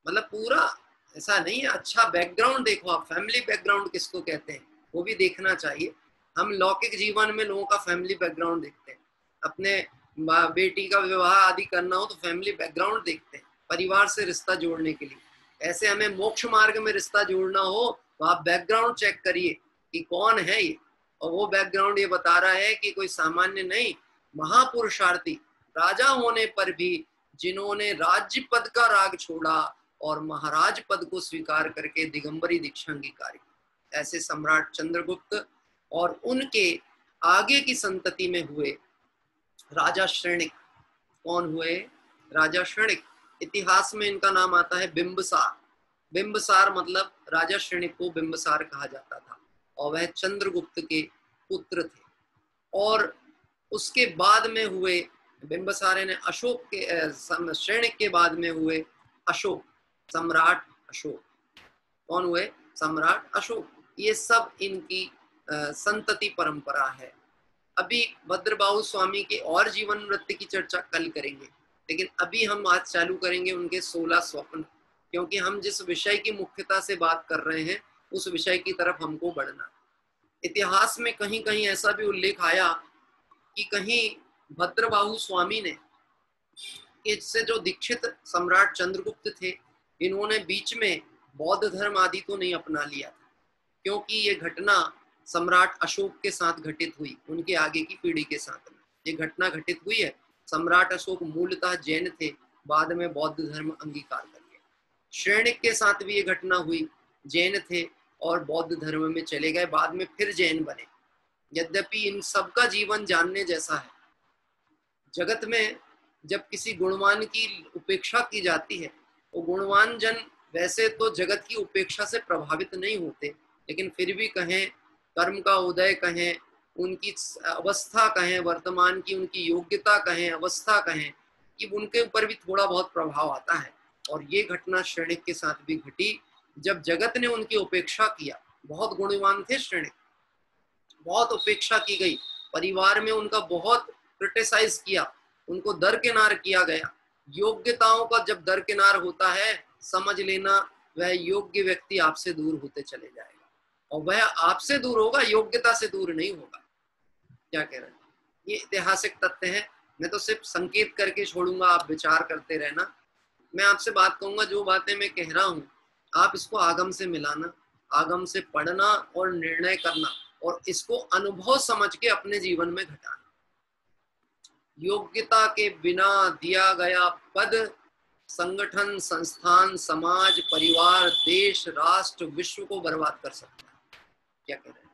S4: मतलब पूरा ऐसा नहीं है। अच्छा बैकग्राउंड देखो आप, फैमिली बैकग्राउंड किसको कहते हैं वो भी देखना चाहिए। हम लौकिक जीवन में लोगों का फैमिली बैकग्राउंड देखते हैं। अपने बेटी का विवाह आदि करना हो तो फैमिली बैकग्राउंड देखते हैं, परिवार से रिश्ता जोड़ने के लिए। ऐसे हमें मोक्ष मार्ग में रिश्ता जोड़ना हो तो आप बैकग्राउंड चेक करिए कि कौन है ये, और वो बैकग्राउंड ये बता रहा है कि कोई सामान्य नहीं, महापुरुषार्थी राजा होने पर भी जिन्होंने राज्य पद का राग छोड़ा और महाराज पद को स्वीकार करके दिगंबरी दीक्षा अंगीकार की, ऐसे सम्राट चंद्रगुप्त और उनके आगे की संतति में हुए राजा श्रेणिक। कौन हुए? राजा श्रेणिक। इतिहास में इनका नाम आता है बिंबसार। बिंबसार मतलब राजा श्रेणिक को बिंबसार कहा जाता था और वह चंद्रगुप्त के पुत्र थे। और उसके बाद में हुए बिंबसार ने अशोक के श्रेणिक के बाद में हुए अशोक, सम्राट अशोक। कौन हुए? सम्राट अशोक। ये सब इनकी संतति परंपरा है। अभी भद्रबाहु स्वामी के और जीवन वृत्ति की चर्चा कल करेंगे, लेकिन अभी हम आज चालू करेंगे उनके 16 स्वप्न, क्योंकि हम जिस विषय की मुख्यता से बात कर रहे हैं उस विषय की तरफ हमको बढ़ना। इतिहास में कहीं कहीं ऐसा भी उल्लेख आया कि कहीं भद्रबाहु स्वामी ने, इससे जो दीक्षित सम्राट चंद्रगुप्त थे, इन्होंने बीच में बौद्ध धर्म आदि तो नहीं अपना लिया था, क्योंकि ये घटना सम्राट अशोक के साथ घटित हुई, उनके आगे की पीढ़ी के साथ में ये घटना घटित हुई है। सम्राट अशोक मूलतः जैन थे, बाद में बौद्ध धर्म अंगीकार कर लिया। श्रेणिक के साथ भी ये घटना हुई, जैन थे और बौद्ध धर्म में चले गए, बाद में फिर जैन बने। यद्यपि इन सबका जीवन जानने जैसा है। जगत में जब किसी गुणवान की उपेक्षा की जाती है, वो गुणवान जन वैसे तो जगत की उपेक्षा से प्रभावित नहीं होते, लेकिन फिर भी कहें कर्म का उदय कहें, उनकी अवस्था कहें, वर्तमान की उनकी योग्यता कहें, अवस्था कहें, कि उनके ऊपर भी थोड़ा बहुत प्रभाव आता है। और ये घटना श्रेणिक के साथ भी घटी, जब जगत ने उनकी उपेक्षा किया। बहुत गुणवान थे श्रेणिक, बहुत उपेक्षा की गई, परिवार में उनका बहुत क्रिटिसाइज किया, उनको दरकिनार किया गया। योग्यताओं का जब दरकिनार होता है, समझ लेना वह योग्य व्यक्ति आपसे दूर होते चले जाएगा, और वह आपसे दूर होगा, योग्यता से दूर नहीं होगा। क्या कह रहे हैं? ये ऐतिहासिक तथ्य है। मैं तो सिर्फ संकेत करके छोड़ूंगा, आप विचार करते रहना। मैं आपसे बात कहूंगा, जो बातें मैं कह रहा हूँ आप इसको आगम से मिलाना, आगम से पढ़ना और निर्णय करना, और इसको अनुभव समझ के अपने जीवन में घटाना। योग्यता के बिना दिया गया पद संगठन, संस्थान, समाज, परिवार, देश, राष्ट्र, विश्व को बर्बाद कर सकता है। क्या कह रहे हैं?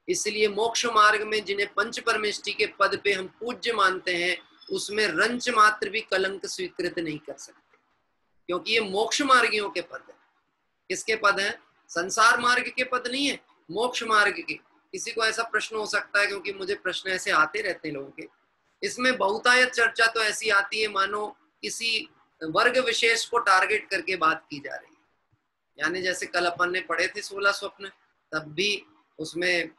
S4: इसलिए मोक्ष मार्ग में जिन्हें पंच परमेष्टि के पद पे हम पूज्य मानते हैं, उसमें रंच मात्र भी कलंक स्वीकृत नहीं कर सकते, क्योंकि ये मोक्ष मार्गियों के पद है। किसके पद है? संसार मार्ग के पद नहीं है, मोक्ष मार्ग के। किसी को ऐसा प्रश्न हो सकता है, क्योंकि मुझे प्रश्न ऐसे आते रहते हैं लोगों के, इसमें बहुतायत चर्चा तो ऐसी आती है मानो किसी वर्ग विशेष को टारगेट करके बात की जा रही है। यानी जैसे कल अपन ने पढ़े थे 16 स्वप्न, तब भी उसमें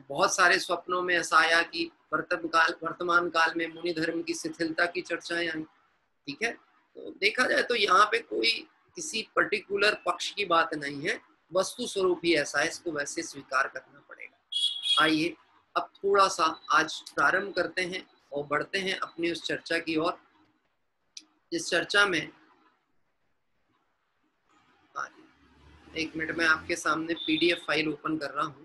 S4: बहुत सारे स्वप्नों में ऐसा आया कि वर्तमान काल में मुनि धर्म की शिथिलता की चर्चाएं आई। ठीक है, तो देखा जाए तो यहाँ पे कोई किसी पर्टिकुलर पक्ष की बात नहीं है, वस्तु स्वरूप ही ऐसा है, इसको वैसे स्वीकार करना पड़ेगा। आइए अब थोड़ा सा आज प्रारंभ करते हैं और बढ़ते हैं अपनी उस चर्चा की ओर, जिस चर्चा में एक मिनट में आपके सामने पीडीएफ फाइल ओपन कर रहा हूं।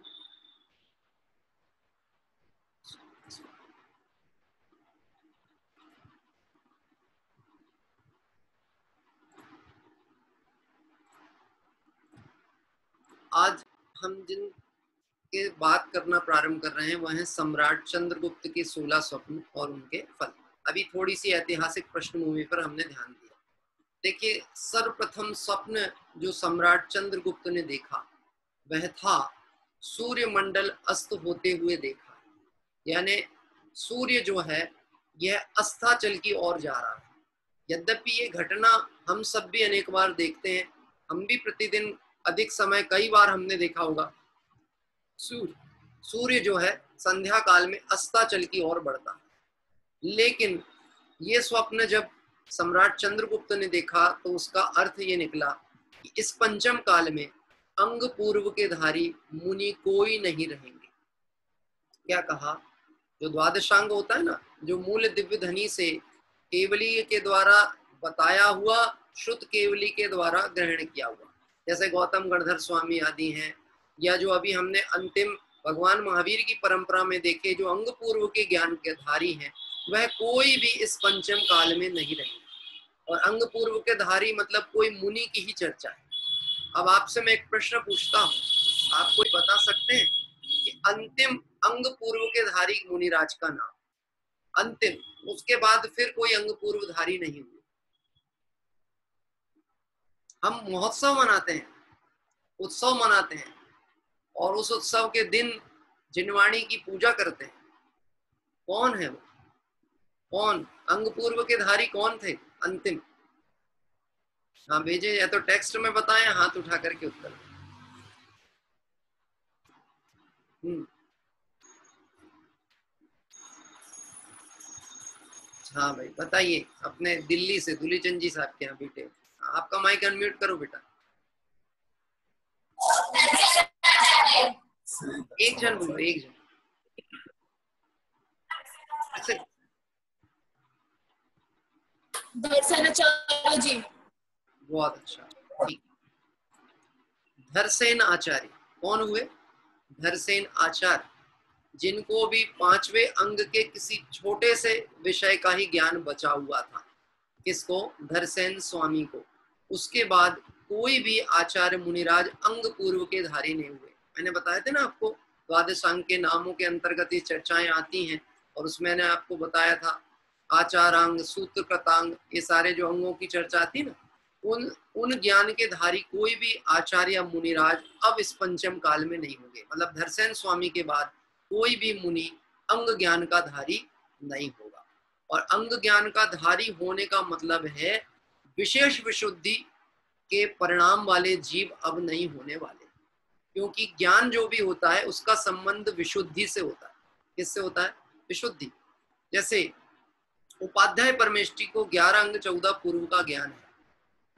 S4: आज हम जिन के बात करना प्रारंभ कर रहे हैं वह है सम्राट चंद्रगुप्त के 16 स्वप्न और उनके फल। अभी थोड़ी सी ऐतिहासिक पृष्ठभूमि पर हमने ध्यान दिया। देखिए, सर्वप्रथम स्वप्न जो सम्राट चंद्रगुप्त ने देखा वह था सूर्य मंडल अस्त होते हुए देखा। यानी सूर्य जो है यह अस्ताचल की ओर जा रहा है। यद्यपि ये घटना हम सब भी अनेक बार देखते हैं, हम भी प्रतिदिन अधिक समय कई बार हमने देखा होगा, सूर्य जो है संध्या काल में अस्ताचल की ओर बढ़ता है। लेकिन ये स्वप्न जब सम्राट चंद्रगुप्त ने देखा तो उसका अर्थ ये निकला कि इस पंचम काल में अंग पूर्व के धारी मुनि कोई नहीं रहेंगे। क्या कहा? जो द्वादशांग होता है ना, जो मूल दिव्य धनी से केवली के द्वारा बताया हुआ, शुद्ध केवली के द्वारा ग्रहण किया हुआ, जैसे गौतम गणधर स्वामी आदि हैं, या जो अभी हमने अंतिम भगवान महावीर की परंपरा में देखे जो अंग पूर्व के ज्ञान के धारी हैं, वह कोई भी इस पंचम काल में नहीं रहेंगे। और अंग पूर्व के धारी मतलब कोई मुनि की ही चर्चा है। अब आपसे मैं एक प्रश्न पूछता हूँ, आप कोई बता सकते हैं कि अंतिम अंग पूर्व के धारी मुनिराज का नाम? अंतिम, उसके बाद फिर कोई अंग पूर्व धारी नहीं हुए। हम महोत्सव मनाते हैं, उत्सव मनाते हैं, और उस उत्सव के दिन जिनवाणी की पूजा करते हैं। कौन है वो? कौन अंग पूर्व के धारी कौन थे अंतिम? हाँ भेजे, या तो टेक्स्ट में बताएं, हाथ उठा करके उत्तर। हाँ भाई बताइए, अपने दिल्ली से दुलीचंद जी साहब के यहाँ बेटे। आपका माइक अनम्यूट करो बेटा। एक जन बोलो, एक जन। अच्छा,
S5: धरसेनाचार्य जी।
S4: बहुत अच्छा, ठीक। धरसेन आचार्य कौन हुए? धरसेन आचार्य, जिनको भी पांचवें अंग के किसी छोटे से विषय का ही ज्ञान बचा हुआ था। किसको? धरसेन स्वामी को। उसके बाद कोई भी आचार्य मुनिराज अंग पूर्व के धारी नहीं हुए। मैंने बताया था ना आपको, द्वादश अंग के नामों के अंतर्गत ये चर्चाएं आती हैं, और उसमें मैंने आपको बताया था आचारांग, सूत्र कृतांग, ये सारे जो अंगों की चर्चा आती ना, उन ज्ञान के धारी कोई भी आचार्य या मुनिराज अब इस पंचम काल में नहीं होंगे। मतलब धरसेन स्वामी के बाद कोई भी मुनि अंग ज्ञान का धारी नहीं होगा। और अंग ज्ञान का धारी होने का मतलब है विशेष विशुद्धि के परिणाम वाले जीव अब नहीं होने वाले, क्योंकि ज्ञान जो भी होता है उसका संबंध विशुद्धि से होता है। किससे होता है? विशुद्धि। जैसे उपाध्याय परमेष्टि को 11 अंग 14 पूर्व का ज्ञान है।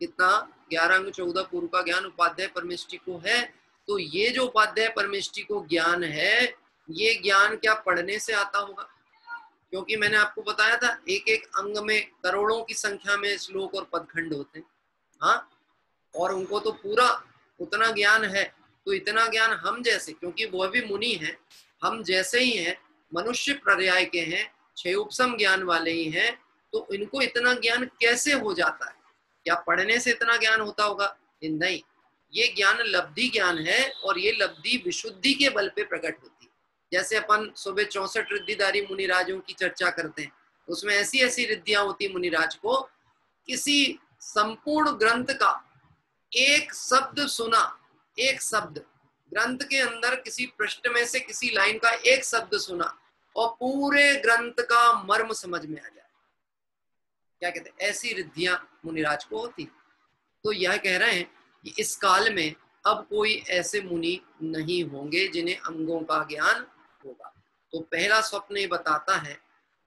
S4: कितना? 11 अंग 14 पूर्व का ज्ञान उपाध्याय परमेष्टि को है। तो ये जो उपाध्याय परमेष्टि को ज्ञान है, ये ज्ञान क्या पढ़ने से आता होगा? क्योंकि मैंने आपको बताया था एक एक अंग में करोड़ों की संख्या में श्लोक और पदखंड होते हैं। हाँ, और उनको तो पूरा उतना ज्ञान है। तो इतना ज्ञान हम जैसे, क्योंकि वह भी मुनि हैं, हम जैसे ही हैं, मनुष्य पर्याय के हैं, 6 उपसम ज्ञान वाले ही हैं, तो इनको इतना ज्ञान कैसे हो जाता है? क्या पढ़ने से इतना ज्ञान होता होगा? नहीं, ये ज्ञान लब्धि ज्ञान है, और ये लब्धि विशुद्धि के बल पे प्रकट होती है। जैसे अपन सुबह 64 रिद्धिधारी मुनिराजों की चर्चा करते हैं, उसमें ऐसी ऐसी रिद्धियां होती मुनिराज को, किसी संपूर्ण ग्रंथ का एक शब्द सुना, एक शब्द ग्रंथ के अंदर किसी पृष्ठ में से किसी लाइन का एक शब्द सुना और पूरे ग्रंथ का मर्म समझ में आ जाए, क्या कहते हैं, ऐसी रिद्धियां मुनिराज को होती। तो यह कह रहे हैं कि इस काल में अब कोई ऐसे मुनि नहीं होंगे जिन्हें अंगों का ज्ञान होगा। तो पहला स्वप्न ये बताता है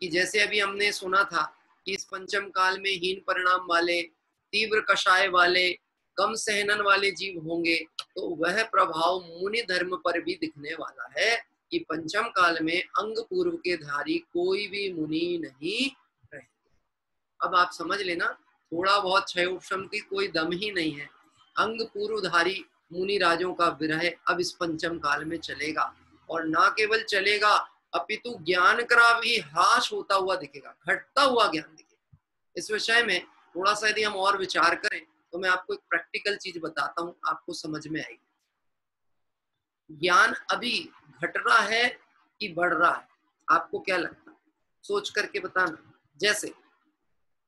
S4: कि जैसे अभी हमने सुना था कि इस पंचम काल में हीन परिणाम वाले, तीव्र कषाय वाले, कम सहनन वाले जीव होंगे, तो वह प्रभाव मुनि धर्म पर भी दिखने वाला है कि पंचम काल में अंग पूर्व के धारी कोई भी मुनि नहीं रहेंगे। अब आप समझ लेना, थोड़ा बहुत 6 उपशम की कोई दम ही नहीं है। अंग पूर्वधारी मुनि राजों का विरह अब इस पंचम काल में चलेगा, और ना केवल चलेगा अपितु ज्ञान का भी ह्रास होता हुआ दिखेगा, घटता हुआ ज्ञान दिखेगा। इस विषय में थोड़ा सा यदि हम और विचार करें तो मैं आपको एक प्रैक्टिकल चीज बताता हूं, आपको समझ में आएगी। ज्ञान अभी घट रहा है कि बढ़ रहा है? आपको क्या लगता है? सोच करके बताना। जैसे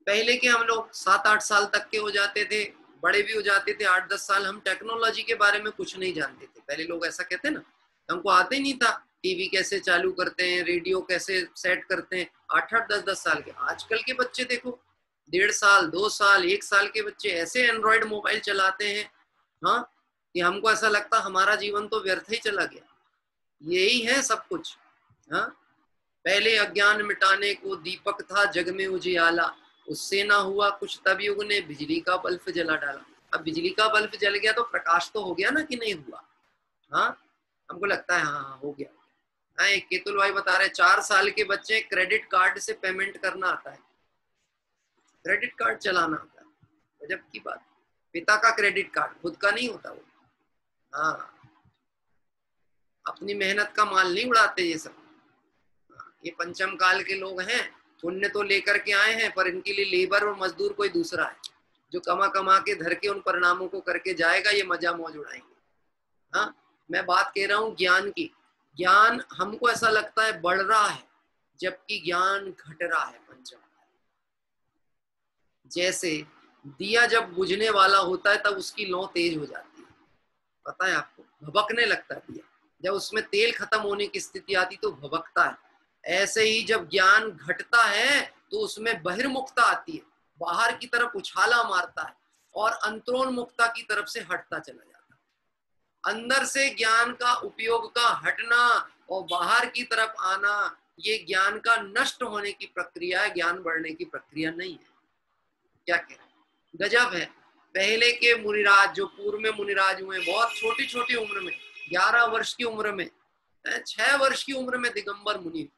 S4: पहले के हम लोग 7-8 साल तक के हो जाते थे, बड़े भी हो जाते थे, 8-10 साल, हम टेक्नोलॉजी के बारे में कुछ नहीं जानते थे। पहले लोग ऐसा कहते ना, हमको आते ही नहीं था टीवी कैसे चालू करते हैं, रेडियो कैसे सेट करते हैं। 8-8, 10-10 साल के। आजकल के बच्चे देखो, 1.5 साल, 2 साल, 1 साल के बच्चे ऐसे एंड्रॉयड मोबाइल चलाते हैं, हाँ, कि हमको ऐसा लगता हमारा जीवन तो व्यर्थ ही चला गया। यही है सब कुछ। हाँ, पहले अज्ञान मिटाने को दीपक था जग में उजियाला, उससे ना हुआ कुछ तब युग ने बिजली का बल्ब जला डाला। अब बिजली का बल्ब जल गया तो प्रकाश तो हो गया ना, कि नहीं हुआ? हाँ, हमको लगता है हाँ हो गया। हाँ, एक केतुल भाई बता रहे 4 साल के बच्चे क्रेडिट कार्ड से पेमेंट करना आता है, क्रेडिट कार्ड चलाना आता है। गजब की बात। पिता का क्रेडिट कार्ड, खुद का नहीं होता वो। हाँ, अपनी मेहनत का माल नहीं उड़ाते ये सब। ये पंचम काल के लोग हैं, पुण्य तो लेकर के आए हैं, पर इनके लिए लेबर और मजदूर कोई दूसरा है, जो कमा कमा के धर के उन परिणामों को करके जाएगा, ये मजा मौज उड़ाएंगे। हाँ, मैं बात कह रहा हूँ ज्ञान की। ज्ञान हमको ऐसा लगता है बढ़ रहा है, जबकि ज्ञान घट रहा है पंचम। जैसे दिया जब बुझने वाला होता है तब उसकी लौ तेज हो जाती है, पता है आपको, भभकने लगता है दिया। जब उसमें तेल खत्म होने की स्थिति आती तो भभकता है। ऐसे ही जब ज्ञान घटता है तो उसमें बहिर्मुखता आती है, बाहर की तरफ उछाला मारता है और अंतरोन्मुखता की तरफ से हटता चला जाता है। अंदर से ज्ञान का उपयोग का हटना और बाहर की तरफ आना, ये ज्ञान का नष्ट होने की प्रक्रिया है, ज्ञान बढ़ने की प्रक्रिया नहीं है। क्या कह रहे, गजब है। पहले के मुनिराज, जो पूर्व में मुनिराज हुए, बहुत छोटी छोटी उम्र में, 11 वर्ष की उम्र में, 6 वर्ष की उम्र में दिगंबर मुनि।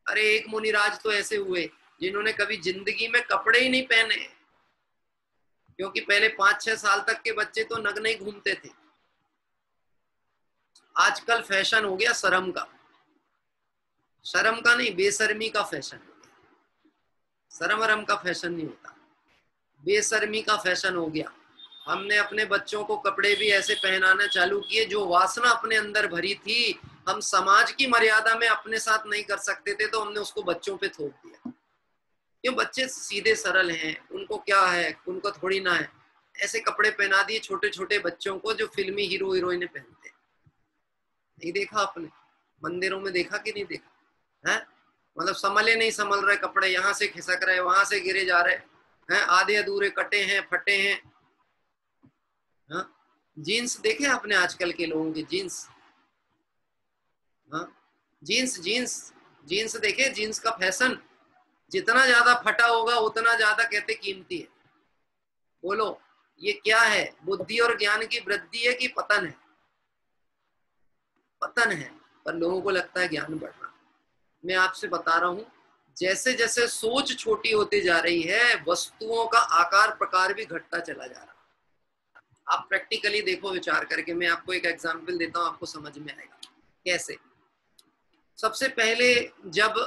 S4: अरे एक मुनिराज तो ऐसे हुए जिन्होंने कभी जिंदगी में कपड़े ही नहीं पहने, क्योंकि पहले 5-6 साल तक के बच्चे तो नग्न ही घूमते थे। आजकल फैशन हो गया शर्म का, शर्म का नहीं, बेशर्मी का फैशन हो गया। शर्म वरम का फैशन नहीं होता, बेशर्मी का फैशन हो गया। हमने अपने बच्चों को कपड़े भी ऐसे पहनाना चालू किए, जो वासना अपने अंदर भरी थी, हम समाज की मर्यादा में अपने साथ नहीं कर सकते थे, तो हमने उसको बच्चों पे थोप दिया। क्यों, बच्चे सीधे सरल हैं, उनको क्या है, उनको थोड़ी ना है। ऐसे कपड़े पहना दिए छोटे छोटे बच्चों को जो फिल्मी हीरो हीरोइनें पहनते। नहीं देखा आपने, मंदिरों में देखा कि नहीं देखा है? मतलब संभले नहीं संभल रहे कपड़े, यहाँ से खिसक रहे, वहां से गिरे जा रहे हैं, आधे अधूरे कटे हैं, फटे हैं। हाँ, जीन्स देखे आपने आजकल के लोगों की जीन्स? हाँ, जीन्स जीन्स जीन्स देखे, जीन्स का फैशन जितना ज्यादा फटा होगा उतना ज्यादा कहते कीमती है। बोलो ये क्या है, बुद्धि और ज्ञान की वृद्धि है कि पतन है? पतन है, पर लोगों को लगता है ज्ञान बढ़ना। मैं आपसे बता रहा हूं, जैसे जैसे सोच छोटी होती जा रही है, वस्तुओं का आकार प्रकार भी घटता चला जा रहा है। आप प्रैक्टिकली देखो विचार करके, मैं आपको एक एग्जांपल देता हूं, आपको समझ में आएगा कैसे। सबसे पहले जब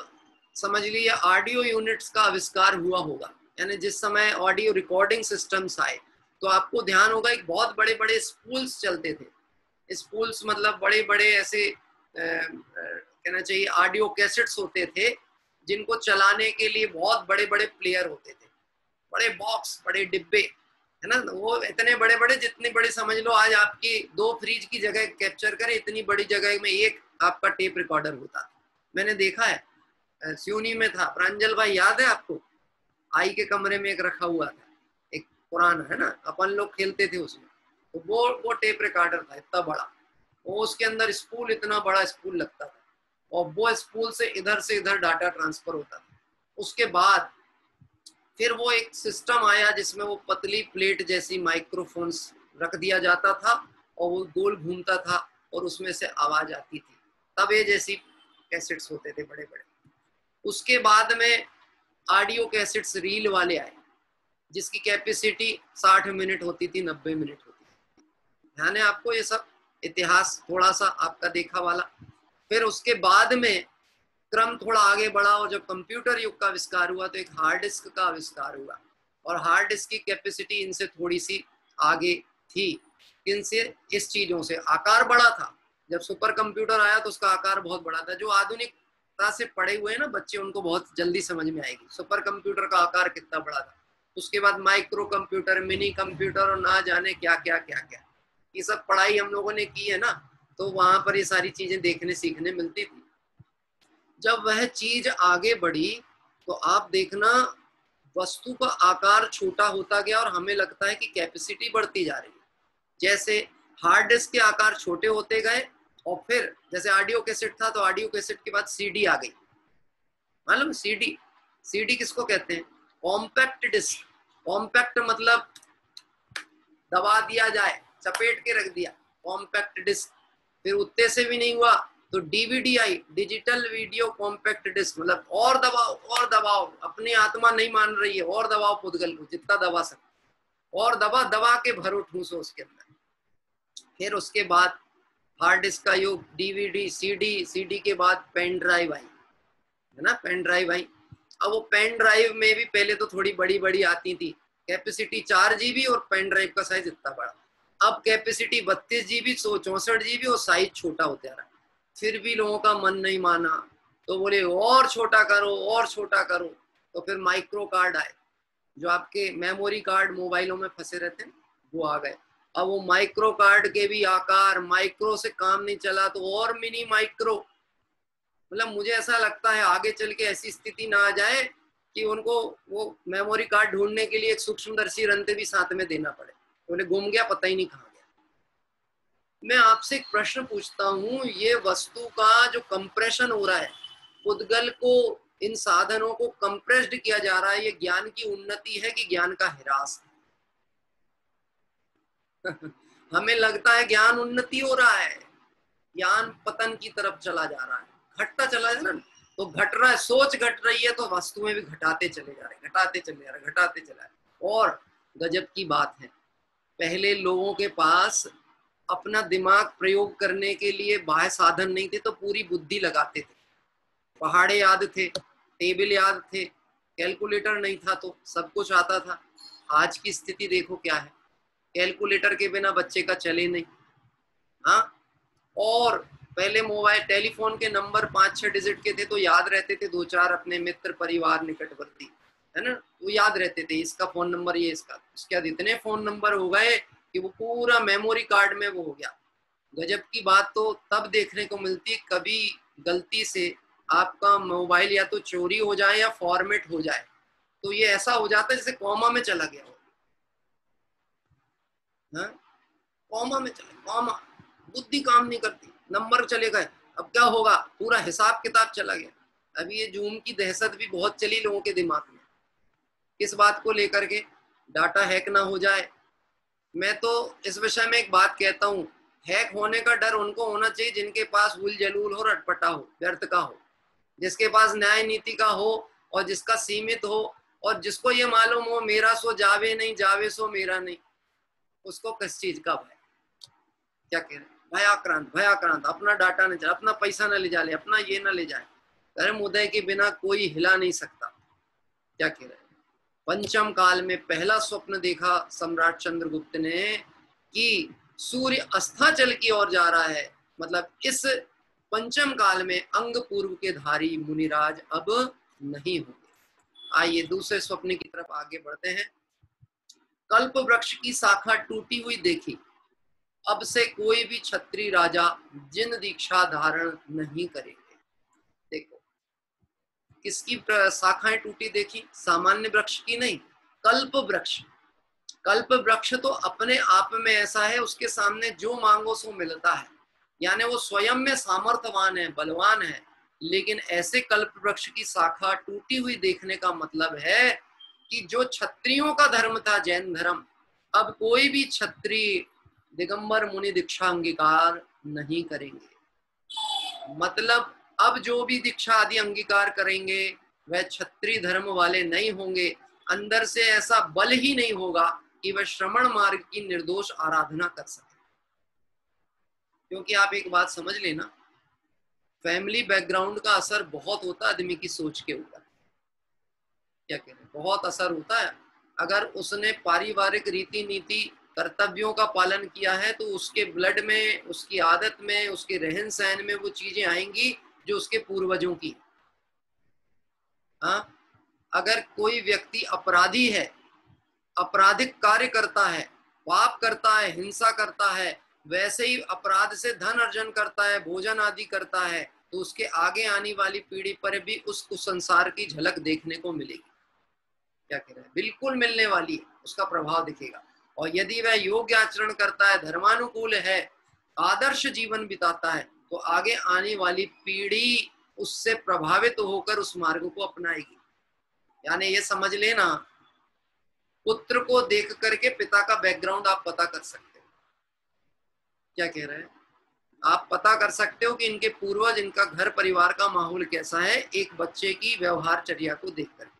S4: समझ लीजिए ऑडियो यूनिट्स का आविष्कार हुआ होगा, यानी जिस समय ऑडियो रिकॉर्डिंग सिस्टम्स आए, तो आपको ध्यान होगा एक बहुत बड़े बड़े स्पूल्स चलते थे। स्पूल्स मतलब बड़े बड़े ऐसे कहना चाहिए ऑडियो कैसेट्स होते थे, जिनको चलाने के लिए बहुत बड़े बड़े प्लेयर होते थे, बड़े बॉक्स, बड़े डिब्बे, है ना। वो इतने बड़े बड़े, जितनी बड़ी समझ लो आज आपकी 2 फ्रिज की जगह कैप्चर करे, इतनी बड़ी जगह में एक आपका टेप रिकॉर्डर होता था। मैंने देखा है, सिवनी में था, प्रांजल भाई याद है आपको? आई के कमरे में एक रखा हुआ था, एक पुराना, है ना, अपन लोग खेलते थे उसमें। तो वो टेप रिकॉर्डर था इतना बड़ा, वो उसके अंदर स्पूल, इतना बड़ा स्पूल लगता था, और वो स्पूल से इधर डाटा ट्रांसफर होता था। उसके बाद फिर वो एक सिस्टम आया जिसमें वो पतली प्लेट जैसी माइक्रोफोन्स रख दिया जाता था, और वो गोल घूमता था और उसमें से आवाज आती थी। तब ये जैसी कैसेट्स होते थे बड़े बड़े। उसके बाद में ऑडियो कैसेट्स रील वाले आए, जिसकी कैपेसिटी 60 मिनट होती थी, 90 मिनट होती थी। ध्यान है आपको ये सब इतिहास थोड़ा सा आपका देखा वाला। फिर उसके बाद में क्रम थोड़ा आगे बढ़ा, और जब कंप्यूटर युग का आविष्कार हुआ तो एक हार्ड डिस्क का आविष्कार हुआ, और हार्ड डिस्क की कैपेसिटी इनसे थोड़ी सी आगे थी। इनसे, इस चीजों से आकार बड़ा था। जब सुपर कंप्यूटर आया तो उसका आकार बहुत बड़ा था। जो आधुनिकता से पढ़े हुए हैं ना बच्चे, उनको बहुत जल्दी समझ में आएगी सुपर कंप्यूटर का आकार कितना बड़ा था। उसके बाद माइक्रो कंप्यूटर, मिनी कंप्यूटर, और ना जाने क्या क्या क्या क्या, ये सब पढ़ाई हम लोगों ने की है ना, तो वहां पर ये सारी चीजें देखने सीखने मिलती थी। जब वह चीज आगे बढ़ी तो आप देखना वस्तु का आकार छोटा होता गया, और हमें लगता है कि कैपेसिटी बढ़ती जा रही है। जैसे हार्ड डिस्क के आकार छोटे होते गए, और फिर जैसे ऑडियो कैसेट था तो ऑडियो कैसेट के बाद सीडी आ गई। मालूम सीडी? सीडी किसको कहते हैं? Compact disc. कॉम्पैक्ट मतलब दबा दिया जाए, चपेट के रख दिया, कॉम्पैक्ट डिस्क। फिर उतने से भी नहीं हुआ तो डीवीडी आई, डिजिटल वीडियो कॉम्पैक्ट डिस्क, मतलब और दबाओ और दबाओ, अपनी आत्मा नहीं मान रही है, और दबाओ पुद्गल को जितना दबा सकते, और दबा के भरो ठूसो उसके अंदर। फिर उसके बाद हार्ड डिस्क का युग, डीवीडी, सीडी के बाद पेन ड्राइव आई, है ना, पेन ड्राइव आई। अब वो पेन ड्राइव में भी पहले तो थोड़ी बड़ी बड़ी आती थी, कैपेसिटी 4 GB और पेन ड्राइव का साइज इतना बड़ा। अब कैपेसिटी 32 GB, 64 GB, और साइज छोटा होता रहा। फिर भी लोगों का मन नहीं माना, तो बोले और छोटा करो और छोटा करो। तो फिर माइक्रो कार्ड आए। जो आपके मेमोरी कार्ड मोबाइलों में फंसे रहते हैं वो आ गए। अब वो माइक्रो कार्ड के भी आकार, माइक्रो से काम नहीं चला तो और मिनी माइक्रो। मतलब मुझे ऐसा लगता है आगे चल के ऐसी स्थिति ना आ जाए कि उनको वो मेमोरी कार्ड ढूंढने के लिए एक सूक्ष्मदर्शी यंत्र भी साथ में देना पड़े, उन्हें गुम गया पता ही नहीं कहाँ गया। मैं आपसे एक प्रश्न पूछता हूँ, ये वस्तु का जो कंप्रेशन हो रहा है, उद्गल को, इन साधनों को कंप्रेस्ड किया जा रहा है, ये ज्ञान की उन्नति है कि ज्ञान का ह्रास है? हमें लगता है ज्ञान उन्नति हो रहा है, ज्ञान पतन की तरफ चला जा रहा है, घटता चला जा रहा है। तो घट रहा है, सोच घट रही है तो वस्तुएं भी घटाते चले जा रहे, घटाते चले जा रहे, घटाते चले जा रहे। और गजब की बात है, पहले लोगों के पास अपना दिमाग प्रयोग करने के लिए बाह्य साधन नहीं थे तो पूरी बुद्धि लगाते थे। पहाड़े याद थे, टेबल याद थे, कैलकुलेटर नहीं था तो सब कुछ आता था। आज की स्थिति देखो क्या है, कैलकुलेटर के बिना बच्चे का चले नहीं। हाँ, और पहले मोबाइल टेलीफोन के नंबर 5-6 डिजिट के थे तो याद रहते थे, 2-4 अपने मित्र परिवार निकटवर्ती, है ना, वो याद रहते थे, इसका फोन नंबर ये, इसका। उसके बाद इतने फोन नंबर हो गए कि वो पूरा मेमोरी कार्ड में वो हो गया। गजब की बात तो तब देखने को मिलती है, कभी गलती से आपका मोबाइल या तो चोरी हो जाए या फॉर्मेट हो जाए तो ये ऐसा हो जाता है जैसे कॉमा में चला गया हो। हाँ? कॉमा में चले, कॉमा, बुद्धि काम नहीं करती, नंबर चले गए, अब क्या होगा, पूरा हिसाब किताब चला गया। अभी ये जूम की दहशत भी बहुत चली लोगों के दिमाग में, किस बात को लेकर के, डाटा हैक ना हो जाए। मैं तो इस विषय में एक बात कहता हूँ, हैक होने का डर उनको होना चाहिए जिनके पास उल जलूल हो, रटपटा हो, व्यर्थ का हो, जिसके पास न्याय नीति का हो और जिसका सीमित हो, और जिसको ये मालूम हो मेरा सो जावे नहीं, जावे सो मेरा नहीं, उसको किस चीज का भय? क्या कह रहे हैं, भयाक्रांत, भयाक्रांत, अपना डाटा न जाए, अपना पैसा न ले जाए, अपना ये न ले जाए, धर्म उदय के बिना कोई हिला नहीं सकता। क्या कह रहे हैं, पंचम काल में पहला स्वप्न देखा सम्राट चंद्रगुप्त ने कि सूर्य अस्ताचल की ओर जा रहा है, मतलब इस पंचम काल में अंग पूर्व के धारी मुनिराज अब नहीं होंगे। आइए दूसरे स्वप्न की तरफ आगे बढ़ते हैं। कल्प वृक्ष की शाखा टूटी हुई देखी, अब से कोई भी क्षत्रिय राजा जिन दीक्षा धारण नहीं करेंगे। देखो किसकी शाखाएं टूटी देखी, सामान्य वृक्ष की नहीं, कल्प वृक्ष। कल्प वृक्ष तो अपने आप में ऐसा है, उसके सामने जो मांगो सो मिलता है, यानी वो स्वयं में सामर्थ्यवान है, बलवान है। लेकिन ऐसे कल्प वृक्ष की शाखा टूटी हुई देखने का मतलब है कि जो क्षत्रियों का धर्म था, जैन धर्म, अब कोई भी क्षत्रिय दिगंबर मुनि दीक्षा अंगीकार नहीं करेंगे। मतलब अब जो भी दीक्षा आदि अंगीकार करेंगे वह क्षत्रिय धर्म वाले नहीं होंगे, अंदर से ऐसा बल ही नहीं होगा कि वह श्रमण मार्ग की निर्दोष आराधना कर सके। क्योंकि आप एक बात समझ लेना, फैमिली बैकग्राउंड का असर बहुत होता है आदमी की सोच के ऊपर। क्या कह रहे हैं, बहुत असर होता है। अगर उसने पारिवारिक रीति नीति कर्तव्यों का पालन किया है तो उसके ब्लड में, उसकी आदत में, उसके रहन सहन में वो चीजें आएंगी जो उसके पूर्वजों की। हाँ, अगर कोई व्यक्ति अपराधी है, आपराधिक कार्य करता है, पाप करता है, हिंसा करता है, वैसे ही अपराध से धन अर्जन करता है, भोजन आदि करता है, तो उसके आगे आने वाली पीढ़ी पर भी उस संसार की झलक देखने को मिलेगी। क्या कह रहे हैं, बिल्कुल मिलने वाली है, उसका प्रभाव दिखेगा। और यदि वह योग्य आचरण करता है, धर्मानुकूल है, आदर्श जीवन बिताता है, तो आगे आने वाली पीढ़ी उससे प्रभावित होकर उस मार्ग को अपनाएगी। यानी ये समझ लेना, पुत्र को देख करके पिता का बैकग्राउंड आप पता कर सकते हो। क्या कह रहे हैं, आप पता कर सकते हो कि इनके पूर्वज, इनका घर परिवार का माहौल कैसा है, एक बच्चे की व्यवहार चर्या को देख करके।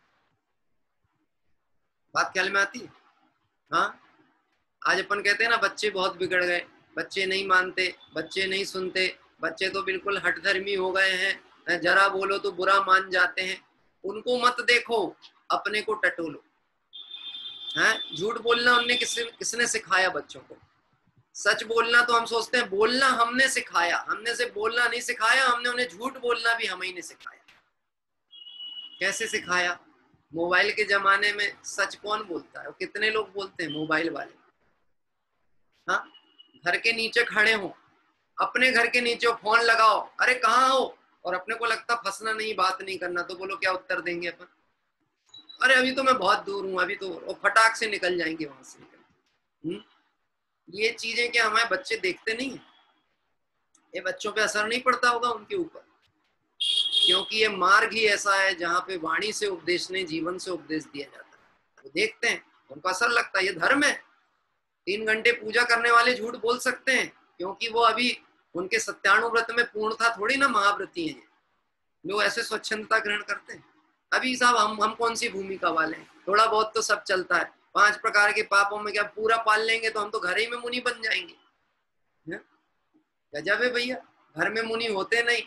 S4: बात ख्याल में आती है? हाँ, आज अपन कहते हैं ना बच्चे बहुत बिगड़ गए, बच्चे नहीं मानते, बच्चे नहीं सुनते, बच्चे तो बिल्कुल हठधर्मी हो गए हैं, जरा बोलो तो बुरा मान जाते हैं। उनको मत देखो, अपने को टटोलो। हैं, झूठ बोलना उनने किसने सिखाया बच्चों को? सच बोलना तो हम सोचते हैं बोलना हमने सिखाया, हमने से बोलना नहीं सिखाया, हमने उन्हें झूठ बोलना भी हम ही ने सिखाया। कैसे सिखाया? मोबाइल के जमाने में सच कौन बोलता है? कितने लोग बोलते हैं? मोबाइल वाले। हाँ, घर के नीचे खड़े हो, अपने घर के नीचे फोन लगाओ, अरे कहाँ हो, और अपने को लगता फंसना नहीं, बात नहीं करना, तो बोलो क्या उत्तर देंगे अपन? अरे अभी तो मैं बहुत दूर हूँ, अभी तो, और फटाक से निकल जाएंगे वहां से निकल। ये चीजें क्या हमारे बच्चे देखते नहीं है? ये बच्चों पे असर नहीं पड़ता होगा उनके ऊपर? क्योंकि ये मार्ग ही ऐसा है जहाँ पे वाणी से उपदेश नहीं, जीवन से उपदेश दिया जाता है। वो देखते हैं, उनको असर लगता है, ये धर्म है। 3 घंटे पूजा करने वाले झूठ बोल सकते हैं, क्योंकि वो अभी उनके सत्यानुव्रत में पूर्णता थोड़ी ना महाव्रती हैं। लोग ऐसे स्वच्छंदता ग्रहण करते हैं। अभी साहब हम कौन सी भूमिका वाले हैं? थोड़ा बहुत तो सब चलता है। 5 प्रकार के पापों में क्या पूरा पाल लेंगे तो हम तो घर ही में मुनि बन जाएंगे। गजब है भैया, घर में मुनि होते नहीं,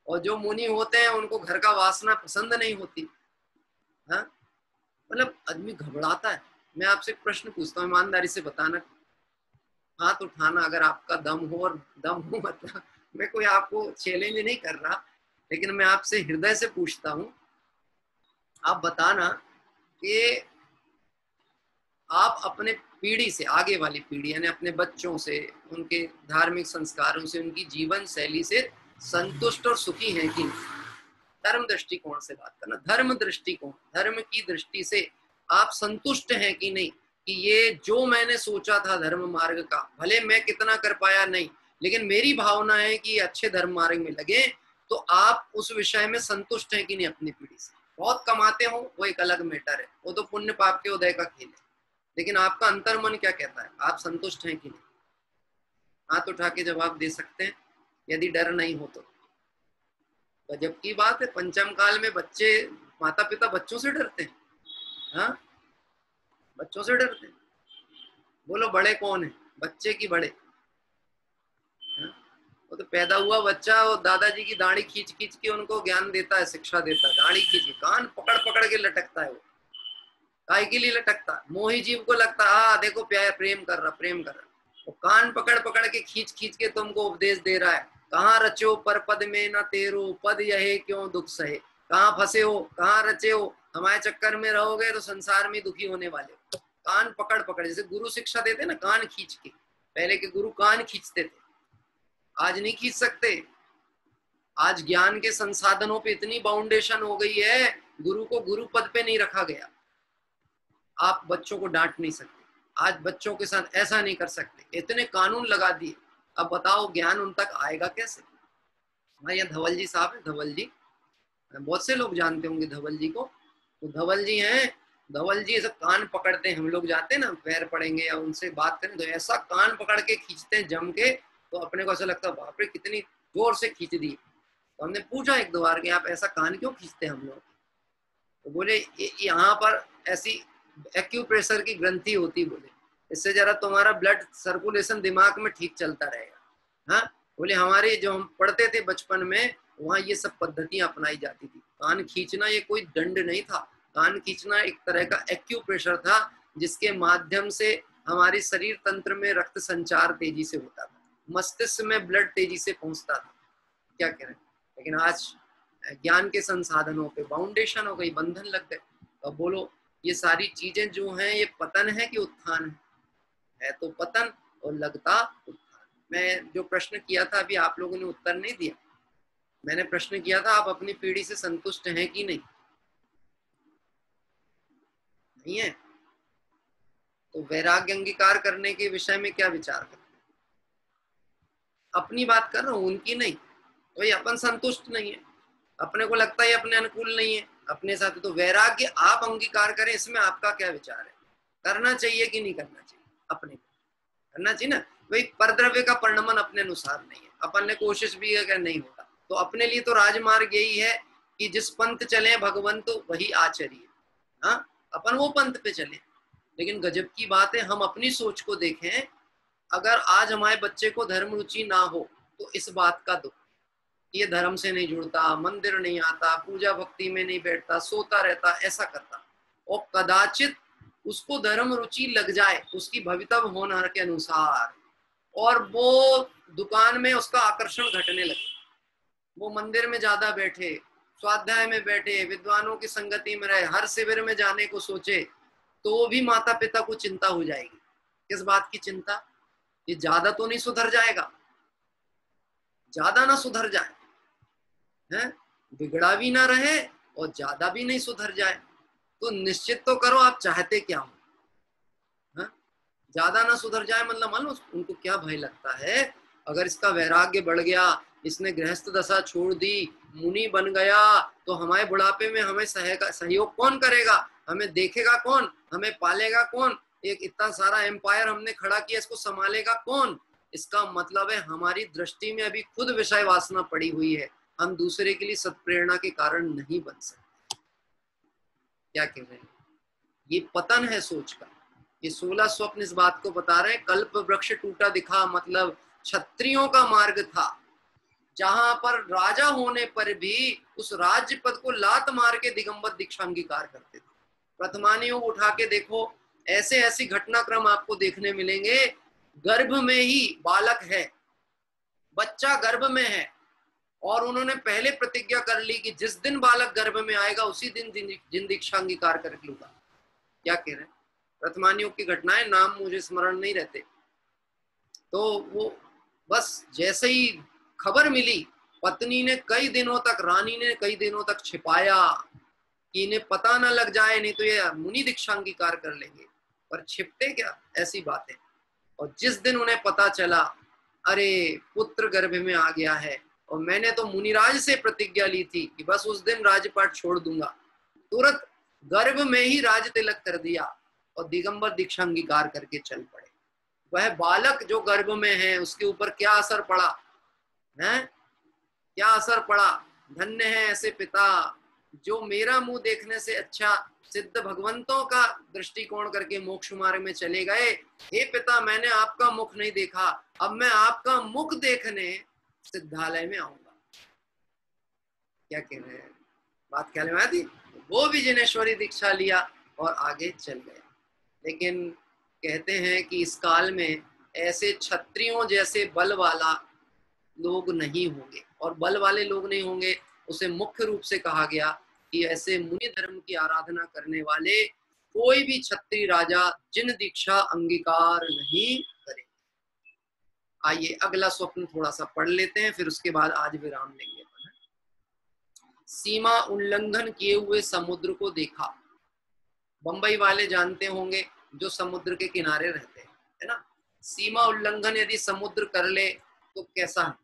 S4: और जो मुनि होते हैं उनको घर का वासना पसंद नहीं होती। हाँ, मतलब आदमी घबराता है। मैं आपसे एक प्रश्न पूछता हूँ, ईमानदारी से बताना, हाथ उठाना अगर आपका दम हो, और दम हो मतलब मैं कोई आपको चैलेंज नहीं कर रहा, लेकिन मैं आपसे हृदय से पूछता हूँ, आप बताना कि आप अपने पीढ़ी से, आगे वाली पीढ़ी यानी अपने बच्चों से, उनके धार्मिक संस्कारों से, उनकी जीवन शैली से संतुष्ट और सुखी हैं कि नहीं? धर्म दृष्टिकोण से बात करना, धर्म दृष्टिकोण, धर्म की दृष्टि से आप संतुष्ट हैं कि नहीं, कि ये जो मैंने सोचा था धर्म मार्ग का, भले मैं कितना कर पाया नहीं, लेकिन मेरी भावना है कि अच्छे धर्म मार्ग में लगे, तो आप उस विषय में संतुष्ट हैं कि नहीं अपनी पीढ़ी से? बहुत कमाते हो वो एक अलग मैटर है, वो तो पुण्य पाप के उदय का खेल है, लेकिन आपका अंतर्मन क्या कहता है? आप संतुष्ट हैं कि नहीं? हाथ उठा के जवाब दे सकते हैं, यदि डर नहीं हो तो। गजब की बात है, पंचम काल में बच्चे, माता पिता बच्चों से डरते हैं। हाँ, बच्चों से डरते हैं। बोलो बड़े कौन है? बच्चे की बड़े? हाँ? वो तो पैदा हुआ बच्चा, और दादाजी की दाढ़ी खींच खींच के उनको ज्ञान देता है, शिक्षा देता है, दाढ़ी खींच के, कान पकड़ पकड़ के लटकता है। वो काय के लिए लटकता है? मोही जीव को लगता है हाँ देखो प्यार, प्रेम कर रहा, प्रेम कर रहा। वो कान पकड़ पकड़ के खींच खींच के तुमको उपदेश दे रहा है, कहाँ रचो पर पद में न तेरो, पद यहे क्यों दुख सहे। कहाँ फंसे हो, कहाँ रचे हो, हमारे चक्कर में रहोगे तो संसार में दुखी होने वाले हो। कान पकड़ पकड़, जैसे गुरु शिक्षा देते ना, कान खींच के। पहले के गुरु कान खींचते थे, आज नहीं खींच सकते। आज ज्ञान के संसाधनों पे इतनी बाउंडेशन हो गई है, गुरु को गुरु पद पे नहीं रखा गया। आप बच्चों को डांट नहीं सकते, आज बच्चों के साथ ऐसा नहीं कर सकते, इतने कानून लगा दिए। अब बताओ ज्ञान उन तक आएगा कैसे? हमारे यहाँ धवल जी साहब है, धवल जी, बहुत से लोग जानते होंगे धवल जी को। तो धवल जी हैं, धवल जी ऐसा कान पकड़ते हैं, हम लोग जाते हैं ना पैर पड़ेंगे या उनसे बात करें तो ऐसा कान पकड़ के खींचते हैं जम के, तो अपने को ऐसा लगता है बाप रे कितनी जोर से खींच दी। तो हमने पूछा एक दो बार कि आप ऐसा कान क्यों खींचते हैं हम लोग? तो बोले यहाँ पर ऐसी एक्यूप्रेशर की ग्रंथि होती, बोले इससे जरा तुम्हारा ब्लड सर्कुलेशन दिमाग में ठीक चलता रहेगा। हाँ, बोले हमारे जो हम पढ़ते थे बचपन में, वहाँ ये सब पद्धतियां अपनाई जाती थी। कान खींचना ये कोई दंड नहीं था, कान खींचना एक तरह का एक्यूप्रेशर था, जिसके माध्यम से हमारे शरीर तंत्र में रक्त संचार तेजी से होता था, मस्तिष्क में ब्लड तेजी से पहुंचता था। क्या कह रहे हैं? लेकिन आज ज्ञान के संसाधनों पे बाउंडेशन हो गई, बंधन लग गए। अब बोलो ये सारी चीजें जो हैं, ये पतन है कि उत्थान है? तो पतन, और लगता उत्थान। मैं जो प्रश्न किया था अभी आप लोगों ने उत्तर नहीं दिया। मैंने प्रश्न किया था आप अपनी पीढ़ी से संतुष्ट हैं कि नहीं? नहीं है तो वैराग्य अंगीकार करने के विषय में क्या विचार करते हैं? अपनी बात कर रहा हूं, उनकी नहीं। तो ये अपन संतुष्ट नहीं है, अपने को लगता है अपने अनुकूल नहीं है अपने साथ। तो वैराग्य आप अंगीकार करें, इसमें आपका क्या विचार है? करना चाहिए कि नहीं करना चाहिए? अपने को करना चाहिए ना भाई। परद्रव्य का परिणमन अपने अनुसार नहीं है, अपन ने कोशिश भी अगर नहीं होता तो अपने लिए तो राजमार्ग यही है कि जिस पंथ चले भगवंत वही आचरिए। हाँ, अपन वो पंथ पे चले। लेकिन गजब की बात है, हम अपनी सोच को देखें, अगर आज हमारे बच्चे को धर्म रुचि ना हो तो इस बात का दुख, ये धर्म से नहीं जुड़ता, मंदिर नहीं आता, पूजा भक्ति में नहीं बैठता, सोता रहता, ऐसा करता, और कदाचित उसको धर्म रुचि लग जाए उसकी भवितव्य होना के अनुसार, और वो दुकान में उसका आकर्षण घटने लगे, वो मंदिर में ज्यादा बैठे, स्वाध्याय में बैठे, विद्वानों की संगति में रहे, हर शिविर में जाने को सोचे, तो भी माता पिता को चिंता हो जाएगी। किस बात की चिंता? ये ज्यादा तो नहीं सुधर जाएगा, ज्यादा ना सुधर जाए, हैं? बिगड़ा भी ना रहे और ज्यादा भी नहीं सुधर जाए। तो निश्चित तो करो आप चाहते क्या हो। ज्यादा ना सुधर जाए मतलब मान लो उनको क्या भय लगता है, अगर इसका वैराग्य बढ़ गया, इसने गृहस्थ दशा छोड़ दी, मुनि बन गया, तो हमारे बुढ़ापे में हमें सहयोग कौन करेगा, हमें देखेगा कौन, हमें पालेगा कौन, एक इतना सारा एम्पायर हमने खड़ा किया, इसको संभालेगा कौन। इसका मतलब है हमारी दृष्टि में अभी खुद विषय वासना पड़ी हुई है, हम दूसरे के लिए सत्प्रेरणा के कारण नहीं बन सकते। क्या कह रहे हैं? ये पतन है सोच का। ये 16 स्वप्न इस बात को बता रहे हैं, कल्प वृक्ष टूटा दिखा, मतलब क्षत्रियों का मार्ग था, जहां पर राजा होने पर भी उस राज्य पद को लात मार के दिगंबर दीक्षा अंगीकार करते थे। प्रथमानियों उठा के देखो, ऐसे ऐसी घटनाक्रम आपको देखने मिलेंगे। गर्भ में ही बालक है, बच्चा गर्भ में है, और उन्होंने पहले प्रतिज्ञा कर ली कि जिस दिन बालक गर्भ में आएगा उसी दिन जिन दीक्षा अंगीकार कर लूंगा। क्या कह रहे हैं? प्रथमानियों की घटनाएं, नाम मुझे स्मरण नहीं रहते। तो वो बस जैसे ही खबर मिली, पत्नी ने कई दिनों तक, रानी ने कई दिनों तक छिपाया कि इन्हें पता ना लग जाए, नहीं तो ये मुनि दीक्षा अंगीकार कर लेंगे। पर छिपते क्या, ऐसी बातें। और जिस दिन उन्हें पता चला, अरे पुत्र गर्भ में आ गया है, और मैंने तो मुनिराज से प्रतिज्ञा ली थी कि बस उस दिन राजपाट छोड़ दूंगा, तुरंत गर्भ में ही राज तिलक कर दिया और दिगंबर दीक्षा अंगीकार करके चल पड़े। वह बालक जो गर्भ में है उसके ऊपर क्या असर पड़ा है? क्या असर पड़ा? धन्य है ऐसे पिता जो मेरा मुंह देखने से अच्छा सिद्ध भगवंतों का दृष्टिकोण करके मोक्ष मार्ग में चले गए। हे पिता, मैंने आपका मुख नहीं देखा, अब मैं आपका मुख देखने सिद्धालय में आऊंगा। क्या कह रहे हैं? बात ख्याल में आती? वो भी जिनेश्वरी दीक्षा लिया और आगे चल गया। लेकिन कहते हैं कि इस काल में ऐसे क्षत्रियों जैसे बल वाला लोग नहीं होंगे, और बल वाले लोग नहीं होंगे उसे मुख्य रूप से कहा गया कि ऐसे मुनि धर्म की आराधना करने वाले कोई भी क्षत्रिय राजा जिन दीक्षा अंगीकार नहीं करे। आइए अगला स्वप्न थोड़ा सा पढ़ लेते हैं, फिर उसके बाद आज विराम लेंगे। सीमा उल्लंघन किए हुए समुद्र को देखा। बंबई वाले जानते होंगे जो समुद्र के किनारे रहते हैं, है ना। सीमा उल्लंघन यदि समुद्र कर ले तो कैसा है?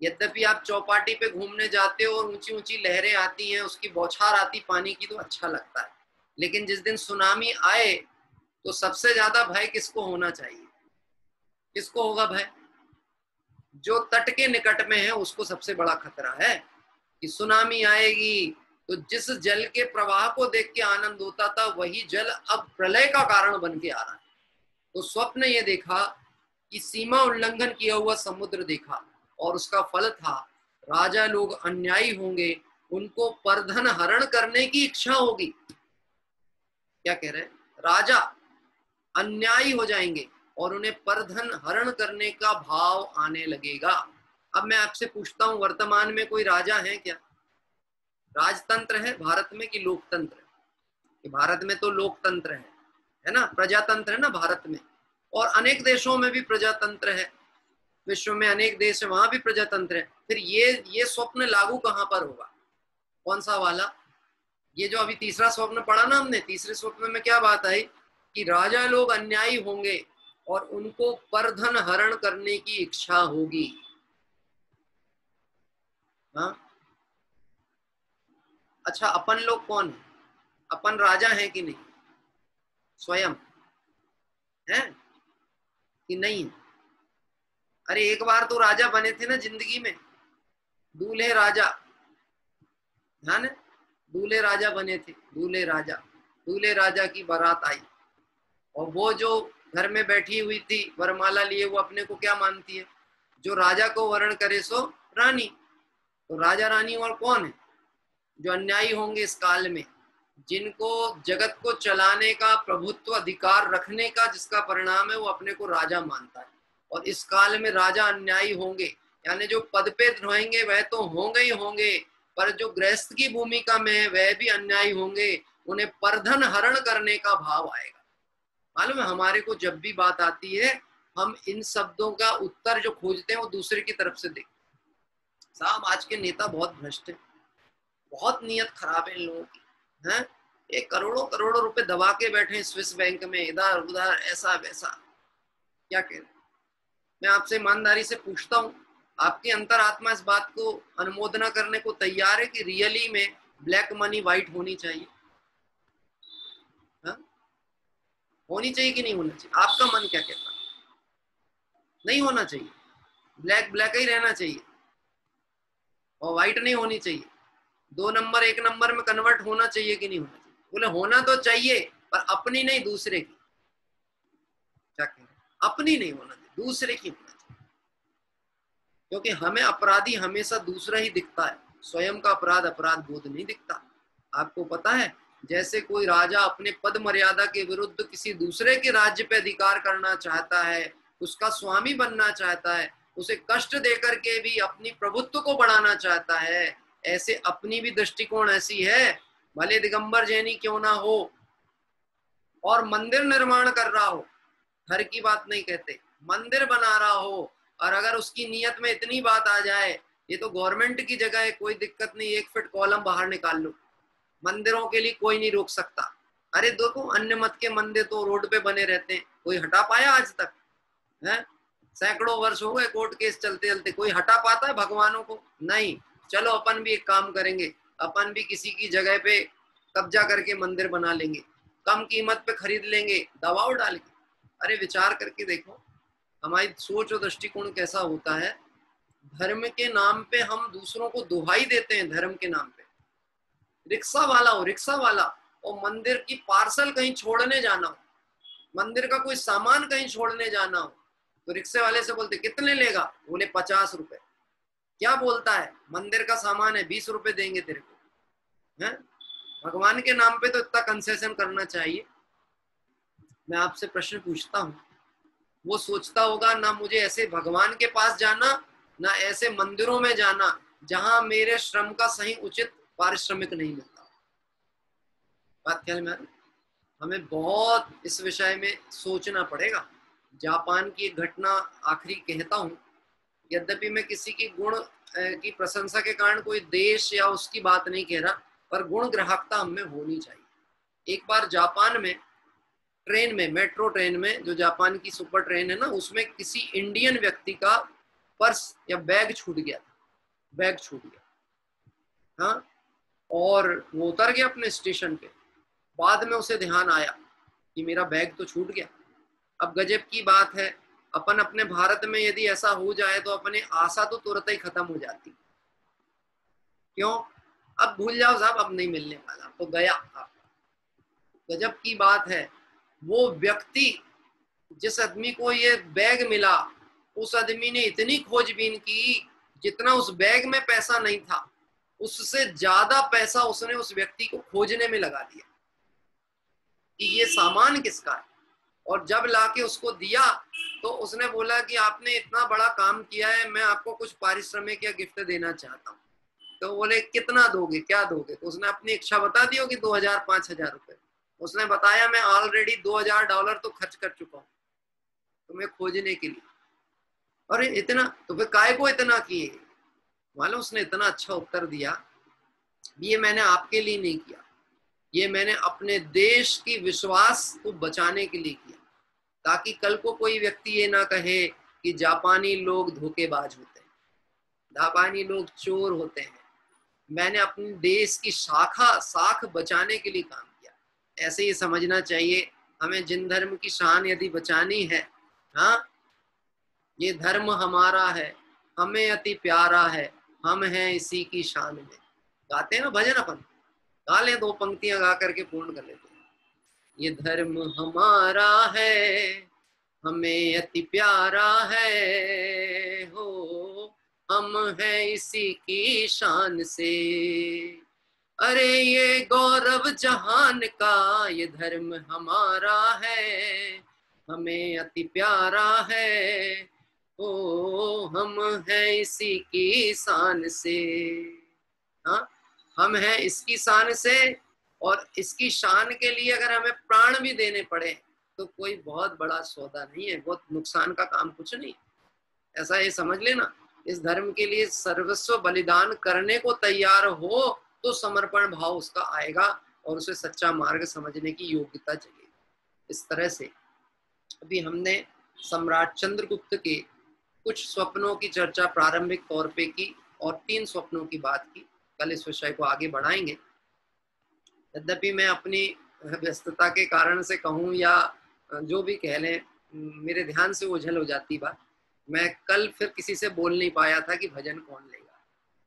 S4: यद्यपि आप चौपाटी पे घूमने जाते हो और ऊंची ऊंची लहरें आती हैं, उसकी बौछार आती पानी की, तो अच्छा लगता है। लेकिन जिस दिन सुनामी आए तो सबसे ज्यादा भय किसको होना चाहिए? किसको होगा भय? जो तट के निकट में है उसको सबसे बड़ा खतरा है कि सुनामी आएगी। तो जिस जल के प्रवाह को देख के आनंद होता था, वही जल अब प्रलय का कारण बन के आ रहा है। तो स्वप्न ये देखा कि सीमा उल्लंघन किया हुआ समुद्र देखा, और उसका फल था राजा लोग अन्यायी होंगे, उनको परधन हरण करने की इच्छा होगी। क्या कह रहे हैं? राजा अन्यायी हो जाएंगे और उन्हें परधन हरण करने का भाव आने लगेगा। अब मैं आपसे पूछता हूं, वर्तमान में कोई राजा है क्या? राजतंत्र है भारत में कि लोकतंत्र है? भारत में तो लोकतंत्र है ना, प्रजातंत्र है ना भारत में, और अनेक देशों में भी प्रजातंत्र है। विश्व में अनेक देश है, वहां भी प्रजातंत्र है। फिर ये स्वप्न लागू कहां पर होगा? कौन सा वाला? ये जो अभी तीसरा स्वप्न पढ़ा ना हमने, तीसरे स्वप्न में क्या बात आई कि राजा लोग अन्यायी होंगे और उनको परधन हरण करने की इच्छा होगी। हाँ, अच्छा, अपन लोग कौन है? अपन राजा हैं कि नहीं? स्वयं है कि नहीं? अरे एक बार तो राजा बने थे ना जिंदगी में, दूल्हे राजा, ध्यान है? दूल्हे राजा बने थे, दूल्हे राजा की बारात आई, और वो जो घर में बैठी हुई थी वरमाला लिए, वो अपने को क्या मानती है? जो राजा को वरण करे सो रानी। तो राजा रानी और कौन है? जो अन्यायी होंगे इस काल में, जिनको जगत को चलाने का प्रभुत्व अधिकार रखने का जिसका परिणाम है वो अपने को राजा मानता है। और इस काल में राजा अन्यायी होंगे, यानी जो पद पे रहेंगे वह तो होंगे ही होंगे, पर जो गृहस्थ की भूमिका में है वह भी अन्यायी होंगे, उन्हें परधन हरण करने का भाव आएगा। मालूम है, हमारे को जब भी बात आती है हम इन शब्दों का उत्तर जो खोजते हैं वो दूसरे की तरफ से देखते हैं। साहब आज के नेता बहुत भ्रष्ट है, बहुत नीयत खराब है इन लोगों की, हैं? एक करोड़ों करोड़ों रुपए दबा के बैठे हैं स्विस बैंक में, इधर उधर ऐसा वैसा। क्या कह रहे? मैं आपसे ईमानदारी से पूछता हूँ, आपकी अंतरात्मा इस बात को अनुमोदना करने को तैयार है कि रियली में ब्लैक मनी व्हाइट होनी चाहिए? हा? होनी चाहिए कि नहीं होना चाहिए? आपका मन क्या कहता है? नहीं होना चाहिए, ब्लैक ब्लैक ही रहना चाहिए और व्हाइट नहीं होनी चाहिए। 2 नंबर 1 नंबर में कन्वर्ट होना चाहिए कि नहीं होना चाहिए? बोले होना तो चाहिए पर अपनी नहीं, दूसरे की। क्या कह रहे? अपनी नहीं होना चाहिए, दूसरे की होना चाहिए। क्योंकि हमें अपराधी हमेशा दूसरा ही दिखता है, स्वयं का अपराध अपराध बोध नहीं दिखता। आपको पता है, जैसे कोई राजा अपने पद मर्यादा के विरुद्ध किसी दूसरे के राज्य पे अधिकार करना चाहता है, उसका स्वामी बनना चाहता है, उसे कष्ट देकर के भी अपनी प्रभुत्व को बढ़ाना चाहता है, ऐसे अपनी भी दृष्टिकोण ऐसी है, भले दिगंबर जैनी क्यों ना हो और मंदिर निर्माण कर रहा हो, घर की बात नहीं कहते, मंदिर बना रहा हो, और अगर उसकी नीयत में इतनी बात आ जाए, ये तो गवर्नमेंट की जगह है, कोई दिक्कत नहीं, 1 फीट कॉलम बाहर निकाल लो, मंदिरों के लिए कोई नहीं रोक सकता। अरे देखो, अन्य मत के मंदिर तो रोड पे बने रहते हैं, कोई हटा पाया आज तक? है, सैकड़ों वर्ष हो गए कोर्ट केस चलते चलते, कोई हटा पाता है भगवानों को? नहीं। चलो अपन भी एक काम करेंगे, अपन भी किसी की जगह पे कब्जा करके मंदिर बना लेंगे, कम कीमत पे खरीद लेंगे, दबाव डालेंगे। अरे विचार करके देखो हमारी सोच और दृष्टिकोण कैसा होता है। धर्म के नाम पे हम दूसरों को दुहाई देते हैं, धर्म के नाम पे। रिक्शा वाला हो, रिक्शा वाला, और मंदिर की पार्सल कहीं छोड़ने जाना हो, मंदिर का कोई सामान कहीं छोड़ने जाना हो, तो रिक्शे वाले से बोलते कितने लेगा? बोले 50 रुपए। क्या बोलता है? मंदिर का सामान है, 20 रुपए देंगे तेरे को। हैं? भगवान के नाम पे तो इतना कंसेशन करना चाहिए। मैं आपसे प्रश्न पूछता हूँ, वो सोचता होगा ना मुझे ऐसे भगवान के पास जाना, ना ऐसे मंदिरों में जाना जहां मेरे श्रम का सही उचित पारिश्रमिक नहीं मिलता। बात ख्याल में आ रही? हमें बहुत इस विषय में सोचना पड़ेगा। जापान की एक घटना आखिरी कहता हूँ, यद्यपि मैं किसी की गुण की प्रशंसा के कारण कोई देश या उसकी बात नहीं कह रहा, पर गुण ग्राहकता हमें होनी चाहिए। एक बार जापान में ट्रेन में, मेट्रो ट्रेन में, जो जापान की सुपर ट्रेन है ना, उसमें किसी इंडियन व्यक्ति का पर्स या बैग छूट गया था, बैग छूट गया। हाँ, और वो उतर गया अपने स्टेशन पे। बाद में उसे ध्यान आया कि मेरा बैग तो छूट गया। अब गजब की बात है, अपन अपने भारत में यदि ऐसा हो जाए तो अपने आशा तो तुरंत ही खत्म हो जाती। क्यों? अब भूल जाओ साहब, अब नहीं मिलने वाला, तो गया। गजब की बात है, वो व्यक्ति, जिस आदमी को ये बैग मिला, उस आदमी ने इतनी खोजबीन की, जितना उस बैग में पैसा नहीं था उससे ज्यादा पैसा उसने उस व्यक्ति को खोजने में लगा दिया कि ये सामान किसका है। और जब लाके उसको दिया तो उसने बोला कि आपने इतना बड़ा काम किया है, मैं आपको कुछ पारिश्रमिक या गिफ्ट देना चाहता हूँ। तो बोले कितना दोगे, क्या दोगे? तो उसने अपनी इच्छा बता दी होगी, 2000-5000 रुपए। उसने बताया मैं ऑलरेडी $2000 तो खर्च कर चुका हूँ तुम्हें खोजने के लिए। अरे इतना? तो फिर काय को इतना किए? मालूम उसने इतना अच्छा उत्तर दिया, ये मैंने आपके लिए नहीं किया, ये मैंने अपने देश की विश्वास को बचाने के लिए किया, ताकि कल को कोई व्यक्ति ये ना कहे कि जापानी लोग धोखेबाज होते हैं, जापानी लोग चोर होते हैं। मैंने अपने देश की साख बचाने के लिए काम किया। ऐसे ही समझना चाहिए हमें। जिन धर्म की शान यदि बचानी है, हाँ, ये धर्म हमारा है, हमें अति प्यारा है, हम हैं इसी की शान में। गाते हैं ना भजन, अपन गा ले, 2 पंक्तियां गा करके पूर्ण कर लेते हैं। ये धर्म हमारा है, हमें अति प्यारा है, हो हम हैं इसी की शान से। अरे ये गौरव जहान का, ये धर्म हमारा है, हमें अति प्यारा है, ओ हम हैं इसी की शान से। हाँ, हम हैं इसकी शान से, और इसकी शान के लिए अगर हमें प्राण भी देने पड़े तो कोई बहुत बड़ा सौदा नहीं है, बहुत नुकसान का काम कुछ नहीं। ऐसा ये समझ लेना, इस धर्म के लिए सर्वस्व बलिदान करने को तैयार हो तो समर्पण भाव उसका आएगा और उसे सच्चा मार्ग समझने की योग्यता जगेगी। इस तरह से अभी हमने सम्राट चंद्रगुप्त के कुछ स्वप्नों की चर्चा प्रारंभिक तौर पे की और 3 स्वप्नों की बात की। कल इस विषय को आगे बढ़ाएंगे। यद्यपि मैं अपनी व्यस्तता के कारण से कहूँ या जो भी कह लें, मेरे ध्यान से ओझल हो जाती बात। मैं कल फिर किसी से बोल नहीं पाया था कि भजन कौन लेगा,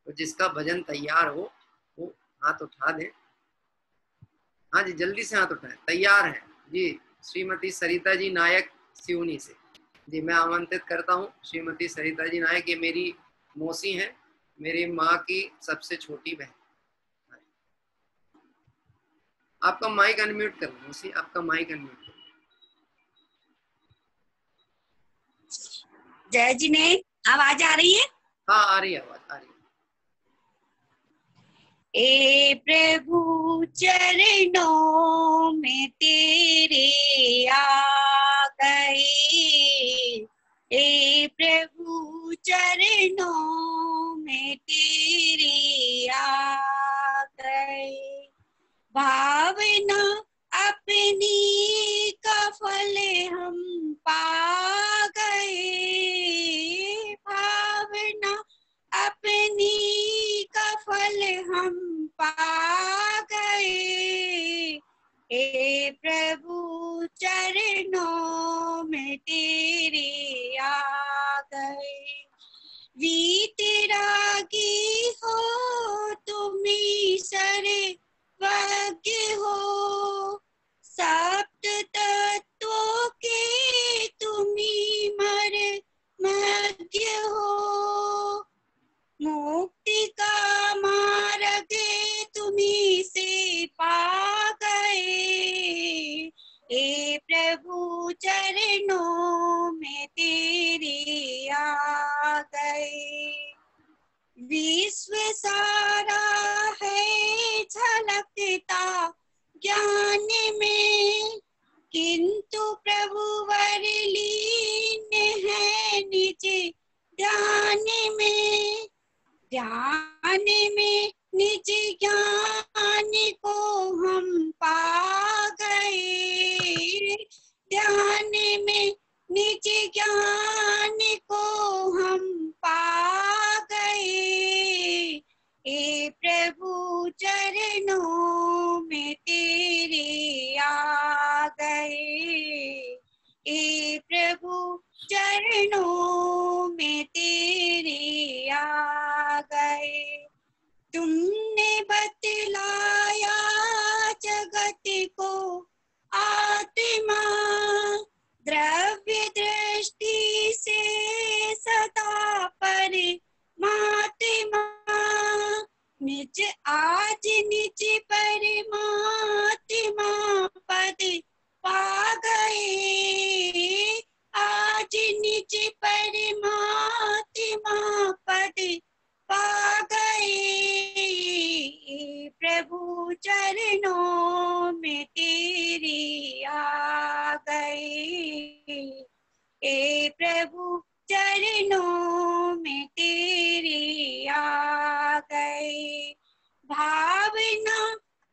S4: तो जिसका भजन तैयार हो वो हाथ उठा दे। हाँ जी, जल्दी से हाथ उठाएं। तैयार है जी श्रीमती सरिता जी नायक सिवनी से। जी मैं आमंत्रित करता हूँ श्रीमती सरिता जी नायक। ये मेरी मौसी हैं, मेरी माँ की सबसे छोटी बहन। आपका माइक अनम्यूट कर लो मौसी, आपका माइक अनम्यूट कर लो।
S5: जय जी ने आवाज आ रही है?
S4: हाँ आ रही है, आवाज आ रही है।
S5: ए प्रभु चरणों में तेरे आ गए, ए प्रभु चरणों में तेरे आ गए, भावना अपनी का फल हम पा गए, भावना अपनी का फल हम पा गए, हे प्रभु चरणों में तेरे आ गए, वीतरागी हो तुम्ही सर्वज्ञ हो, सप्त तत्वों के तुम्ही मर्मज्ञ हो, मुक्ति का मार्ग तुम्ही से पा गए, हे प्रभु चरणों में तेरे आ गए, विश्व सारा है झलकता ज्ञान में, किंतु प्रभु वर लीन है निज ध्यान में, ध्यान में निज ज्ञान को हम पा गए, ध्यान में निज ज्ञान को हम पा गए, हे प्रभु चरणों में तेरे आ गए, हे प्रभु चरणों में तेरे आ गए, तुमने बतलाया जगत को आत्मा, द्रव्य दृष्टि से सदा परमात्मा, निज आज निज परमात्मा पद पा गए, आज निज परमात्मा पद पा गए, प्रभु चरणों में तेरे आ गए, हे प्रभु चरणों में तेरे आ गए, भावना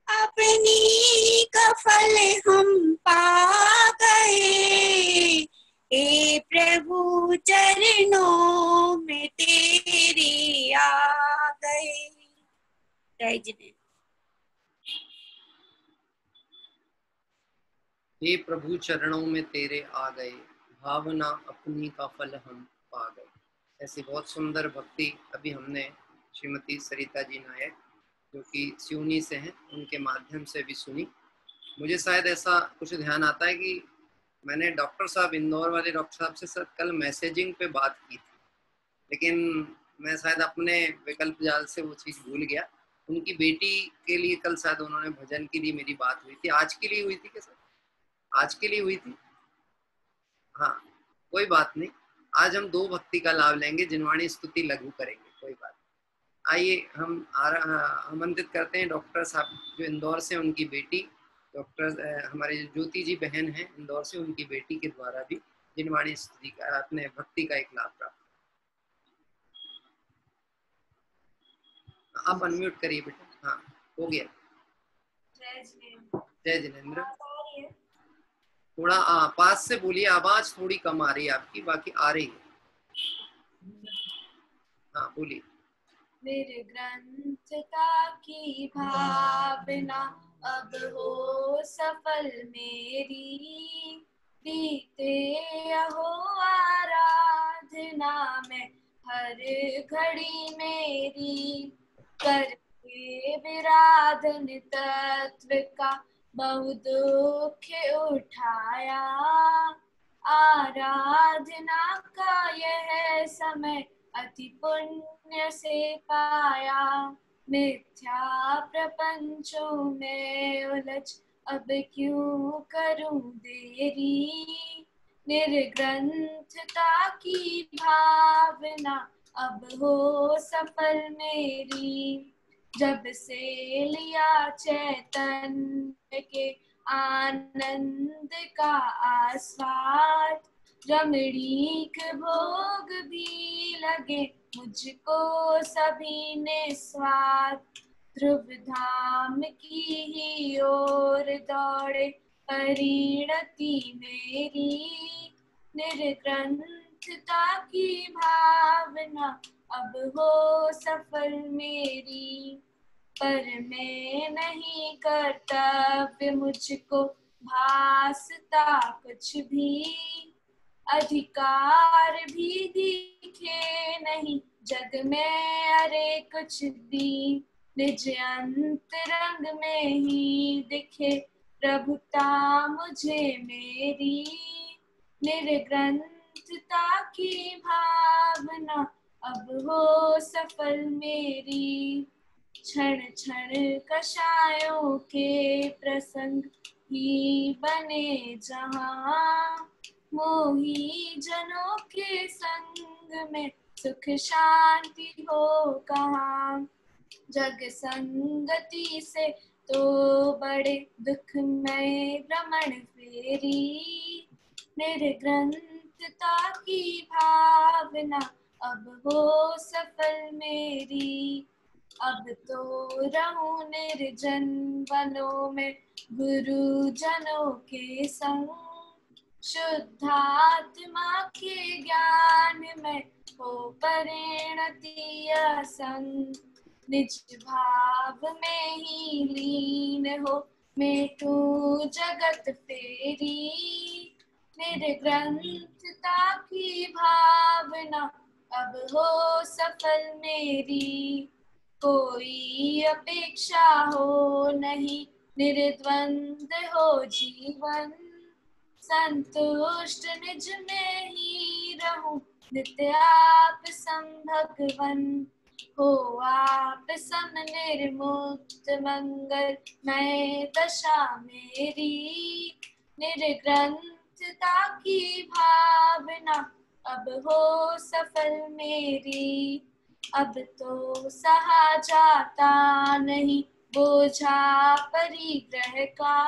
S5: अपनी का फल हम पा गए, हे प्रभु चरणों में तेरे आ गए। जय जिनेन्द्र।
S4: हे प्रभु चरणों में तेरे आ गए, भावना अपनी का फल हम पा गए। ऐसी बहुत सुंदर भक्ति अभी हमने श्रीमती सरिता जी नायक जो कि सिवनी से हैं उनके माध्यम से भी सुनी। मुझे शायद ऐसा कुछ ध्यान आता है कि मैंने डॉक्टर साहब, इंदौर वाले डॉक्टर साहब से सर कल मैसेजिंग पे बात की थी, लेकिन मैं शायद अपने विकल्प जाल से वो चीज़ भूल गया। उनकी बेटी के लिए कल शायद उन्होंने भजन के लिए मेरी बात हुई थी। आज के लिए हुई थी क्या सर? आज के लिए हुई थी। हाँ कोई बात नहीं, आज हम 2 भक्ति का लाभ लेंगे, जिनवाणी स्तुति लघु करेंगे, कोई बात नहीं। आइए हम आमंत्रित करते हैं डॉक्टर साहब जो इंदौर से, उनकी बेटी डॉक्टर हमारे ज्योति जी बहन हैं इंदौर से, उनकी बेटी के द्वारा भी जिनवाणी स्तुति का, अपने भक्ति का एक लाभ प्राप्त। आप अनम्यूट करिए बेटा। हाँ, हो गया। जय जिनेंद्र। थोड़ा पास से बोलिए, आवाज थोड़ी कम आ रही है आपकी, बाकी आ रही है। हाँ बोलिए।
S6: निर्ग्रंथता की भावना अब हो सफल मेरी, बीते अहो आराधना में हर घड़ी मेरी, करके विराधन तत्व का बहु दुख उठाया, आराधना का यह समय अति पुण्य से पाया, मिथ्या प्रपंचों में उलझ अब क्यों करूं देरी, निर्ग्रंथता की भावना अब हो सफल मेरी, जब से लिया चैतन्य के आनंद का आस्वाद, रमणीक भोग भी लगे मुझको सभी निस्वाद, ध्रुव धाम की ही ओर दौड़े परिणति मेरी, निर्ग्रंथता की भावना अब हो सफल मेरी, पर मैं नहीं कर्तव्य मुझको भासता कुछ भी, अधिकार भी दिखे नहीं जग में अरे कुछ भी, निज अंतरंग में ही दिखे प्रभुता मुझे मेरी, निर्ग्रंथता की भावना अब हो सफल मेरी, क्षण क्षण कषायों के प्रसंग ही बने जहाँ, मोही जनों के संग में सुख शांति हो कहाँ, जग संगति से तो बड़े दुखमय भ्रमण फेरी, निर्ग्रंथता की भावना अब हो सफल मेरी, अब तो रहूं निर्जन वनों में गुरुजनों के संग, शुद्धात्मा के ज्ञान में हो परिणति असंग, निज भाव में ही लीन हो मेटू जगत फेरी, निर्ग्रंथता की भावना अब हो सफल मेरी, कोई अपेक्षा हो नहीं निर्द्वंद हो जीवन, संतुष्ट निज में ही रहूं नित्य आप सम भगवन, हो आप सम निर्मुक्त मंगल मैं दशा मेरी, निर्ग्रंथता की भावना अब हो सफल मेरी, अब तो सहा जाता नहीं बोझा परिग्रह का,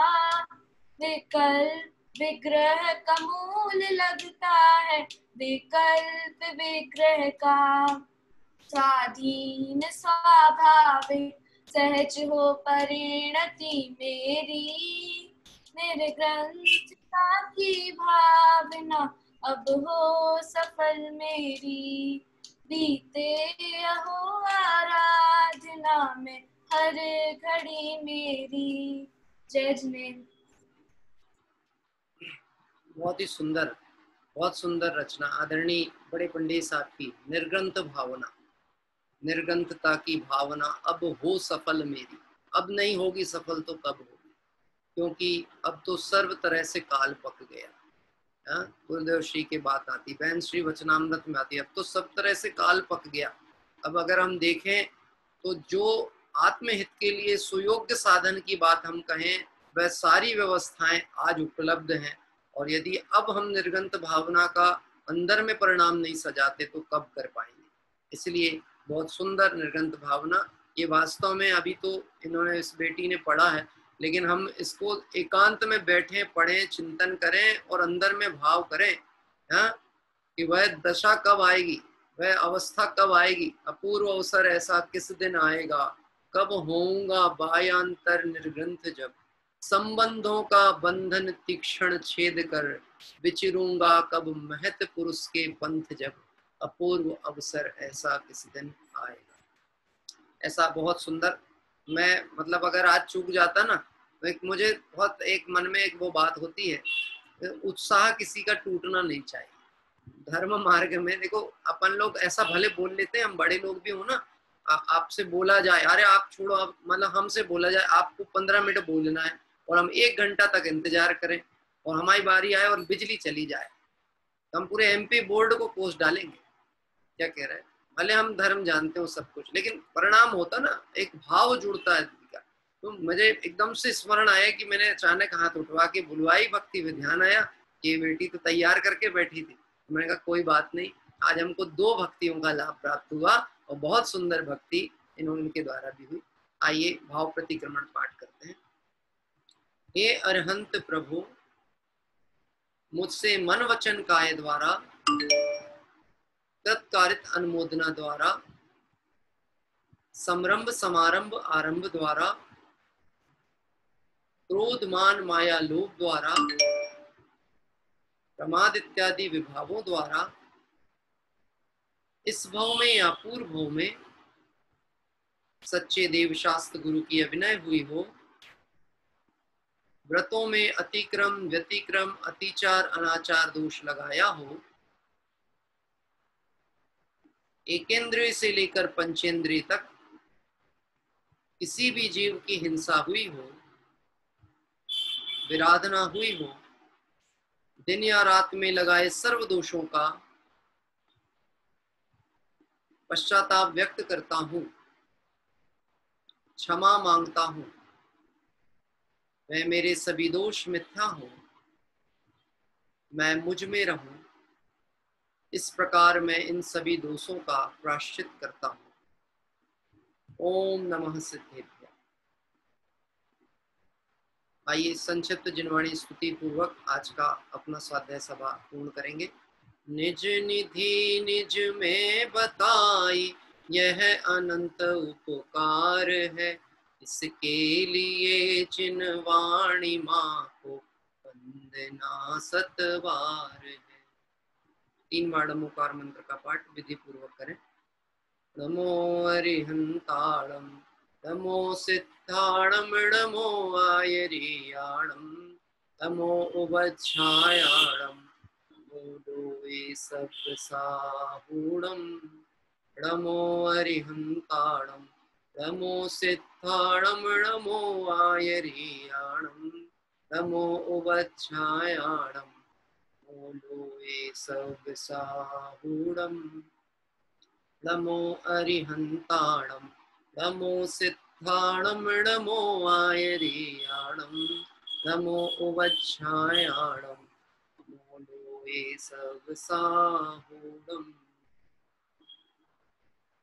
S6: विकल्प विग्रह का मूल लगता है विकल्प विग्रह का, स्वाधीन स्वाभाविक सहज हो परिणति मेरी, निर्ग्रंथता की भावना अब हो सफल मेरी, बीते अहो आराधना में हर घड़ी मेरी। जय जिनेंद्र।
S4: बहुत सुंदर रचना आदरणीय बड़े पंडित साहब की। निर्ग्रंथ भावना, निर्ग्रंथता की भावना अब हो सफल मेरी। अब नहीं होगी सफल तो कब होगी, क्योंकि अब तो सर्व तरह से काल पक गया। गुरुदेव श्री की बात आती, बहन श्री वचनामृत में आती, अब तो सब तरह से काल पक गया। अब अगर हम देखें तो जो आत्महित के लिए सुयोग्य साधन की बात हम कहें, वह सारी व्यवस्थाएं आज उपलब्ध हैं, और यदि अब हम निर्गंत भावना का अंदर में परिणाम नहीं सजाते तो कब कर पाएंगे। इसलिए बहुत सुंदर निर्ग्रंथ भावना। ये वास्तव में अभी तो इन्होंने, इस बेटी ने पढ़ा है, लेकिन हम इसको एकांत में बैठे पढ़ें, चिंतन करें और अंदर में भाव करें, हाँ, कि वह दशा कब आएगी, वह अवस्था कब आएगी। अपूर्व अवसर ऐसा किस दिन आएगा, कब होऊंगा बायांतर निर्ग्रंथ जब, संबंधों का बंधन तीक्ष्ण छेद कर, विचिरूंगा कब महत पुरुष के पंथ जब, अपूर्व अवसर ऐसा किस दिन आएगा। ऐसा बहुत सुंदर। मैं मतलब अगर आज चूक जाता ना तो एक मुझे बहुत एक मन में एक वो बात होती है, उत्साह किसी का टूटना नहीं चाहिए धर्म मार्ग में। देखो अपन लोग ऐसा भले बोल लेते हैं, हम बड़े लोग भी हो ना, आपसे बोला जाए, अरे आप छोड़ो, आप मतलब हमसे बोला जाए आपको 15 मिनट बोलना है और हम 1 घंटा तक इंतजार करें और हमारी बारी आए और बिजली चली जाए, तो हम पूरे MP बोर्ड को कोस डालेंगे। क्या कह रहे हैं, भले हम धर्म जानते हो सब कुछ, लेकिन परिणाम होता ना, एक भाव जुड़ता है का। तो मुझे एकदम से स्मरण आया कि मैंने अचानक हाथ उठवा के बुलवाई भक्ति में, ध्यान आया कि ये बेटी तो तैयार करके बैठी थी। मैंने कहा कोई बात नहीं, आज हमको 2 भक्तियों का लाभ प्राप्त हुआ और बहुत सुंदर भक्ति इनके द्वारा भी हुई। आइए भाव प्रतिक्रमण पाठ करते हैं। हे अरहंत प्रभु, मुझसे मन वचन काय द्वारा, तत्कारित अनुमोदना द्वारा, समरंभ समारंभ आरंभ द्वारा, क्रोध मान माया लोभ द्वारा, प्रमाद इत्यादि विभावों द्वारा, इस भव में या पूर्व भव में सच्चे देव शास्त्र गुरु की अभिनय हुई हो, व्रतों में अतिक्रम व्यतिक्रम अतिचार अनाचार दोष लगाया हो, एकेंद्रिय से लेकर पंचेंद्रिय तक किसी भी जीव की हिंसा हुई हो, विराधना हुई हो, दिन या रात में लगाए सर्व दोषों का पश्चाताप व्यक्त करता हूं, क्षमा मांगता हूं, वह मेरे सभी दोष मिथ्या हो, मैं मुझ में रहूं, इस प्रकार मैं इन सभी दोषों का प्रायश्चित करता हूं। ओम नमः सिद्धेभ्यः। आइए संक्षिप्त जिनवाणी स्तुति पूर्वक आज का अपना स्वाध्याय सभा पूर्ण करेंगे। निज निधि निज में बताई, यह अनंत उपकार है, इसके लिए जिनवाणी माँ को वंदना सतवार है। 3 बार नमोकार मंत्र का पाठ विधि पूर्वक करें। नमो अरिहंताणम, नमो सिद्धाणम, नमो आयरियाणम, नमो उवच्छायाणम, नमो सब साहूणम, नमो अरिहंताणम, नमो सिद्धाणम, नमो आयरियाणम, नमो उवच्छायाणम, लोए सब साहूणम, नमो अरिहंताणम, नमो सिद्धाणम, नमो आयरियाणम, नमो उवच्छायाणम, नमो लोए सब साहूणम।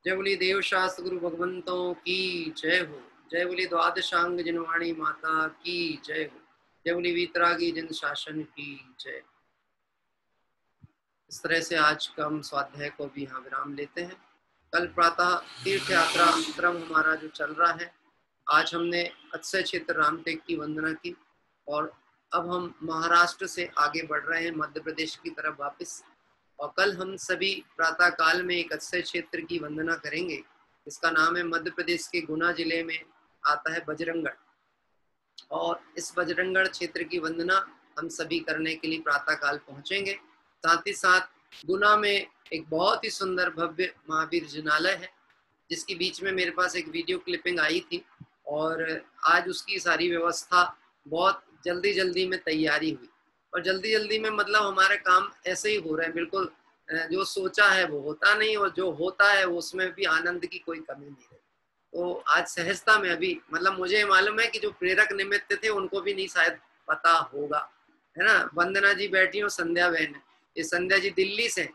S4: जय बोली देव शास्त्र गुरु भगवंतों की जय हो। जय बोली द्वादशांग जिनवाणी माता की जय हो। जय बोली वीतरागी जन शासन की जय। इस तरह से आज का हम स्वाध्याय को भी यहाँ विराम लेते हैं। कल प्रातः तीर्थ यात्रा क्रम हमारा जो चल रहा है, आज हमने अक्षय क्षेत्र रामटेक की वंदना की और अब हम महाराष्ट्र से आगे बढ़ रहे हैं मध्य प्रदेश की तरफ वापस। और कल हम सभी प्रातः काल में एक अक्षय क्षेत्र की वंदना करेंगे, इसका नाम है, मध्य प्रदेश के गुना जिले में आता है बजरंगगढ़। और इस बजरंगगढ़ क्षेत्र की वंदना हम सभी करने के लिए प्रातः काल पहुंचेंगे। साथ ही साथ गुना में एक बहुत ही सुंदर भव्य महावीर जिनालय है, जिसकी बीच में मेरे पास एक वीडियो क्लिपिंग आई थी और आज उसकी सारी व्यवस्था बहुत जल्दी में तैयारी हुई। और जल्दी में मतलब हमारे काम ऐसे ही हो रहे हैं, बिल्कुल जो सोचा है वो होता नहीं और जो होता है उसमें भी आनंद की कोई कमी नहीं है। तो आज सहजता में अभी मतलब मुझे मालूम है कि जो प्रेरक निमित्त थे उनको भी नहीं शायद पता होगा, है ना। वंदना जी बैठी हो, संध्या बहन है, ये संध्या जी दिल्ली से,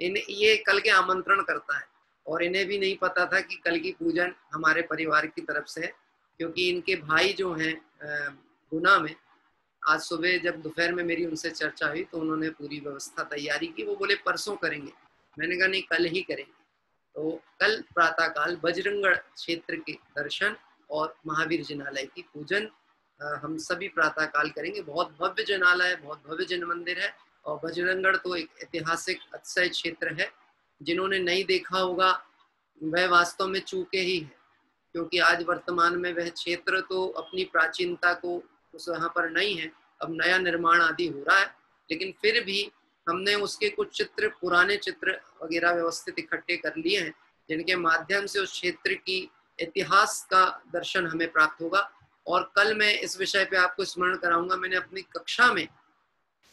S4: ये कल के आमंत्रण करता है और इन्हें भी नहीं पता था कि कल की पूजन हमारे परिवार की तरफ से है, क्योंकि इनके भाई जो हैं गुना में, आज सुबह जब दोपहर में मेरी उनसे चर्चा हुई तो उन्होंने पूरी व्यवस्था तैयारी की। वो बोले परसों करेंगे, मैंने कहा नहीं कल ही करेंगे। तो कल प्रातःकाल बजरंगगढ़ क्षेत्र के दर्शन और महावीर जिनालय की पूजन हम सभी प्रातःकाल करेंगे। बहुत भव्य जिनालय है, बहुत भव्य जिन मंदिर है, और बजरंगगढ़ तो एक ऐतिहासिक अतिशय क्षेत्र है। जिन्होंने नहीं देखा होगा वह वास्तव में चूके ही है, क्योंकि आज वर्तमान में वह क्षेत्र तो अपनी प्राचीनता को उस वहाँ पर नहीं है, अब नया निर्माण आदि हो रहा है, लेकिन फिर भी हमने उसके कुछ चित्र, पुराने चित्र वगैरह व्यवस्थित इकट्ठे कर लिए हैं, जिनके माध्यम से उस क्षेत्र की इतिहास का दर्शन हमें प्राप्त होगा। और कल मैं इस विषय पे आपको स्मरण कराऊंगा। मैंने अपनी कक्षा में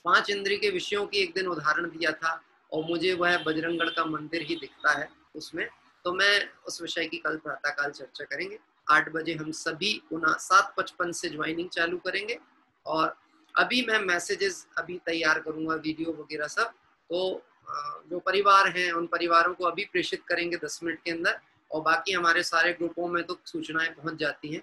S4: 5 इंद्रिय के विषयों की एक दिन उदाहरण दिया था, और मुझे वह बजरंगगढ़ का मंदिर ही दिखता है उसमें। तो मैं उस विषय की कल प्रातःकाल चर्चा करेंगे। 8 बजे हम सभी पुनः 7:55 से ज्वाइनिंग चालू करेंगे। और अभी मैं मैसेजेस अभी तैयार करूंगा, वीडियो वगैरह सब, तो जो परिवार हैं उन परिवारों को अभी प्रेषित करेंगे 10 मिनट के अंदर, और बाकी हमारे सारे ग्रुपों में तो सूचनाएं पहुंच जाती हैं।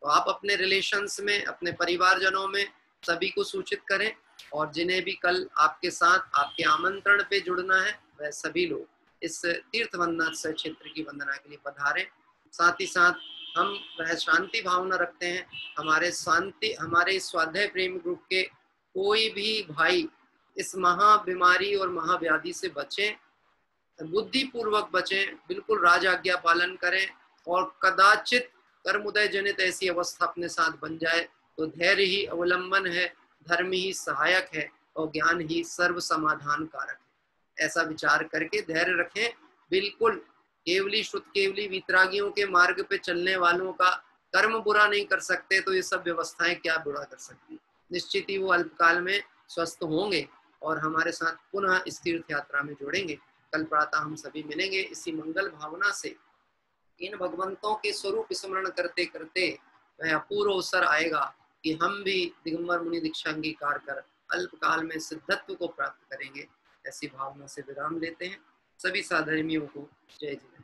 S4: तो आप अपने रिलेशंस में, अपने परिवारजनों में सभी को सूचित करें, और जिन्हें भी कल आपके साथ आपके आमंत्रण पे जुड़ना है वह सभी लोग इस तीर्थ वंदना क्षेत्र की वंदना के लिए पधारें। साथ ही साथ हम वह शांति भावना रखते हैं, हमारे स्वाध्याय प्रेम ग्रुप के कोई भी भाई इस महा बीमारी और महाव्याधि से बचें, बुद्धि पूर्वक बचें, बिल्कुल राज आज्ञा पालन करें, और कदाचित कर्मोदय जनित ऐसी अवस्था अपने साथ बन जाए तो धैर्य ही अवलंबन है, धर्म ही सहायक है, और ज्ञान ही सर्व समाधान कारक है। ऐसा विचार करके धैर्य रखें। बिल्कुल केवली शुद्ध केवली वितरागियों के मार्ग पे चलने वालों का कर्म बुरा नहीं कर सकते, तो ये सब व्यवस्थाएं क्या बुरा कर सकती। निश्चित ही वो अल्पकाल में स्वस्थ होंगे और हमारे साथ पुनः इस तीर्थ यात्रा में जुड़ेंगे। कल प्रातः हम सभी मिलेंगे इसी मंगल भावना से। इन भगवंतों के स्वरूप स्मरण करते करते वह अपूर्व अवसर आएगा कि हम भी दिगंबर मुनि दीक्षा अंगीकार कर अल्पकाल में सिद्धत्व को प्राप्त करेंगे। ऐसी भावना से विराम लेते हैं। सभी साधर्मियों को जय जय।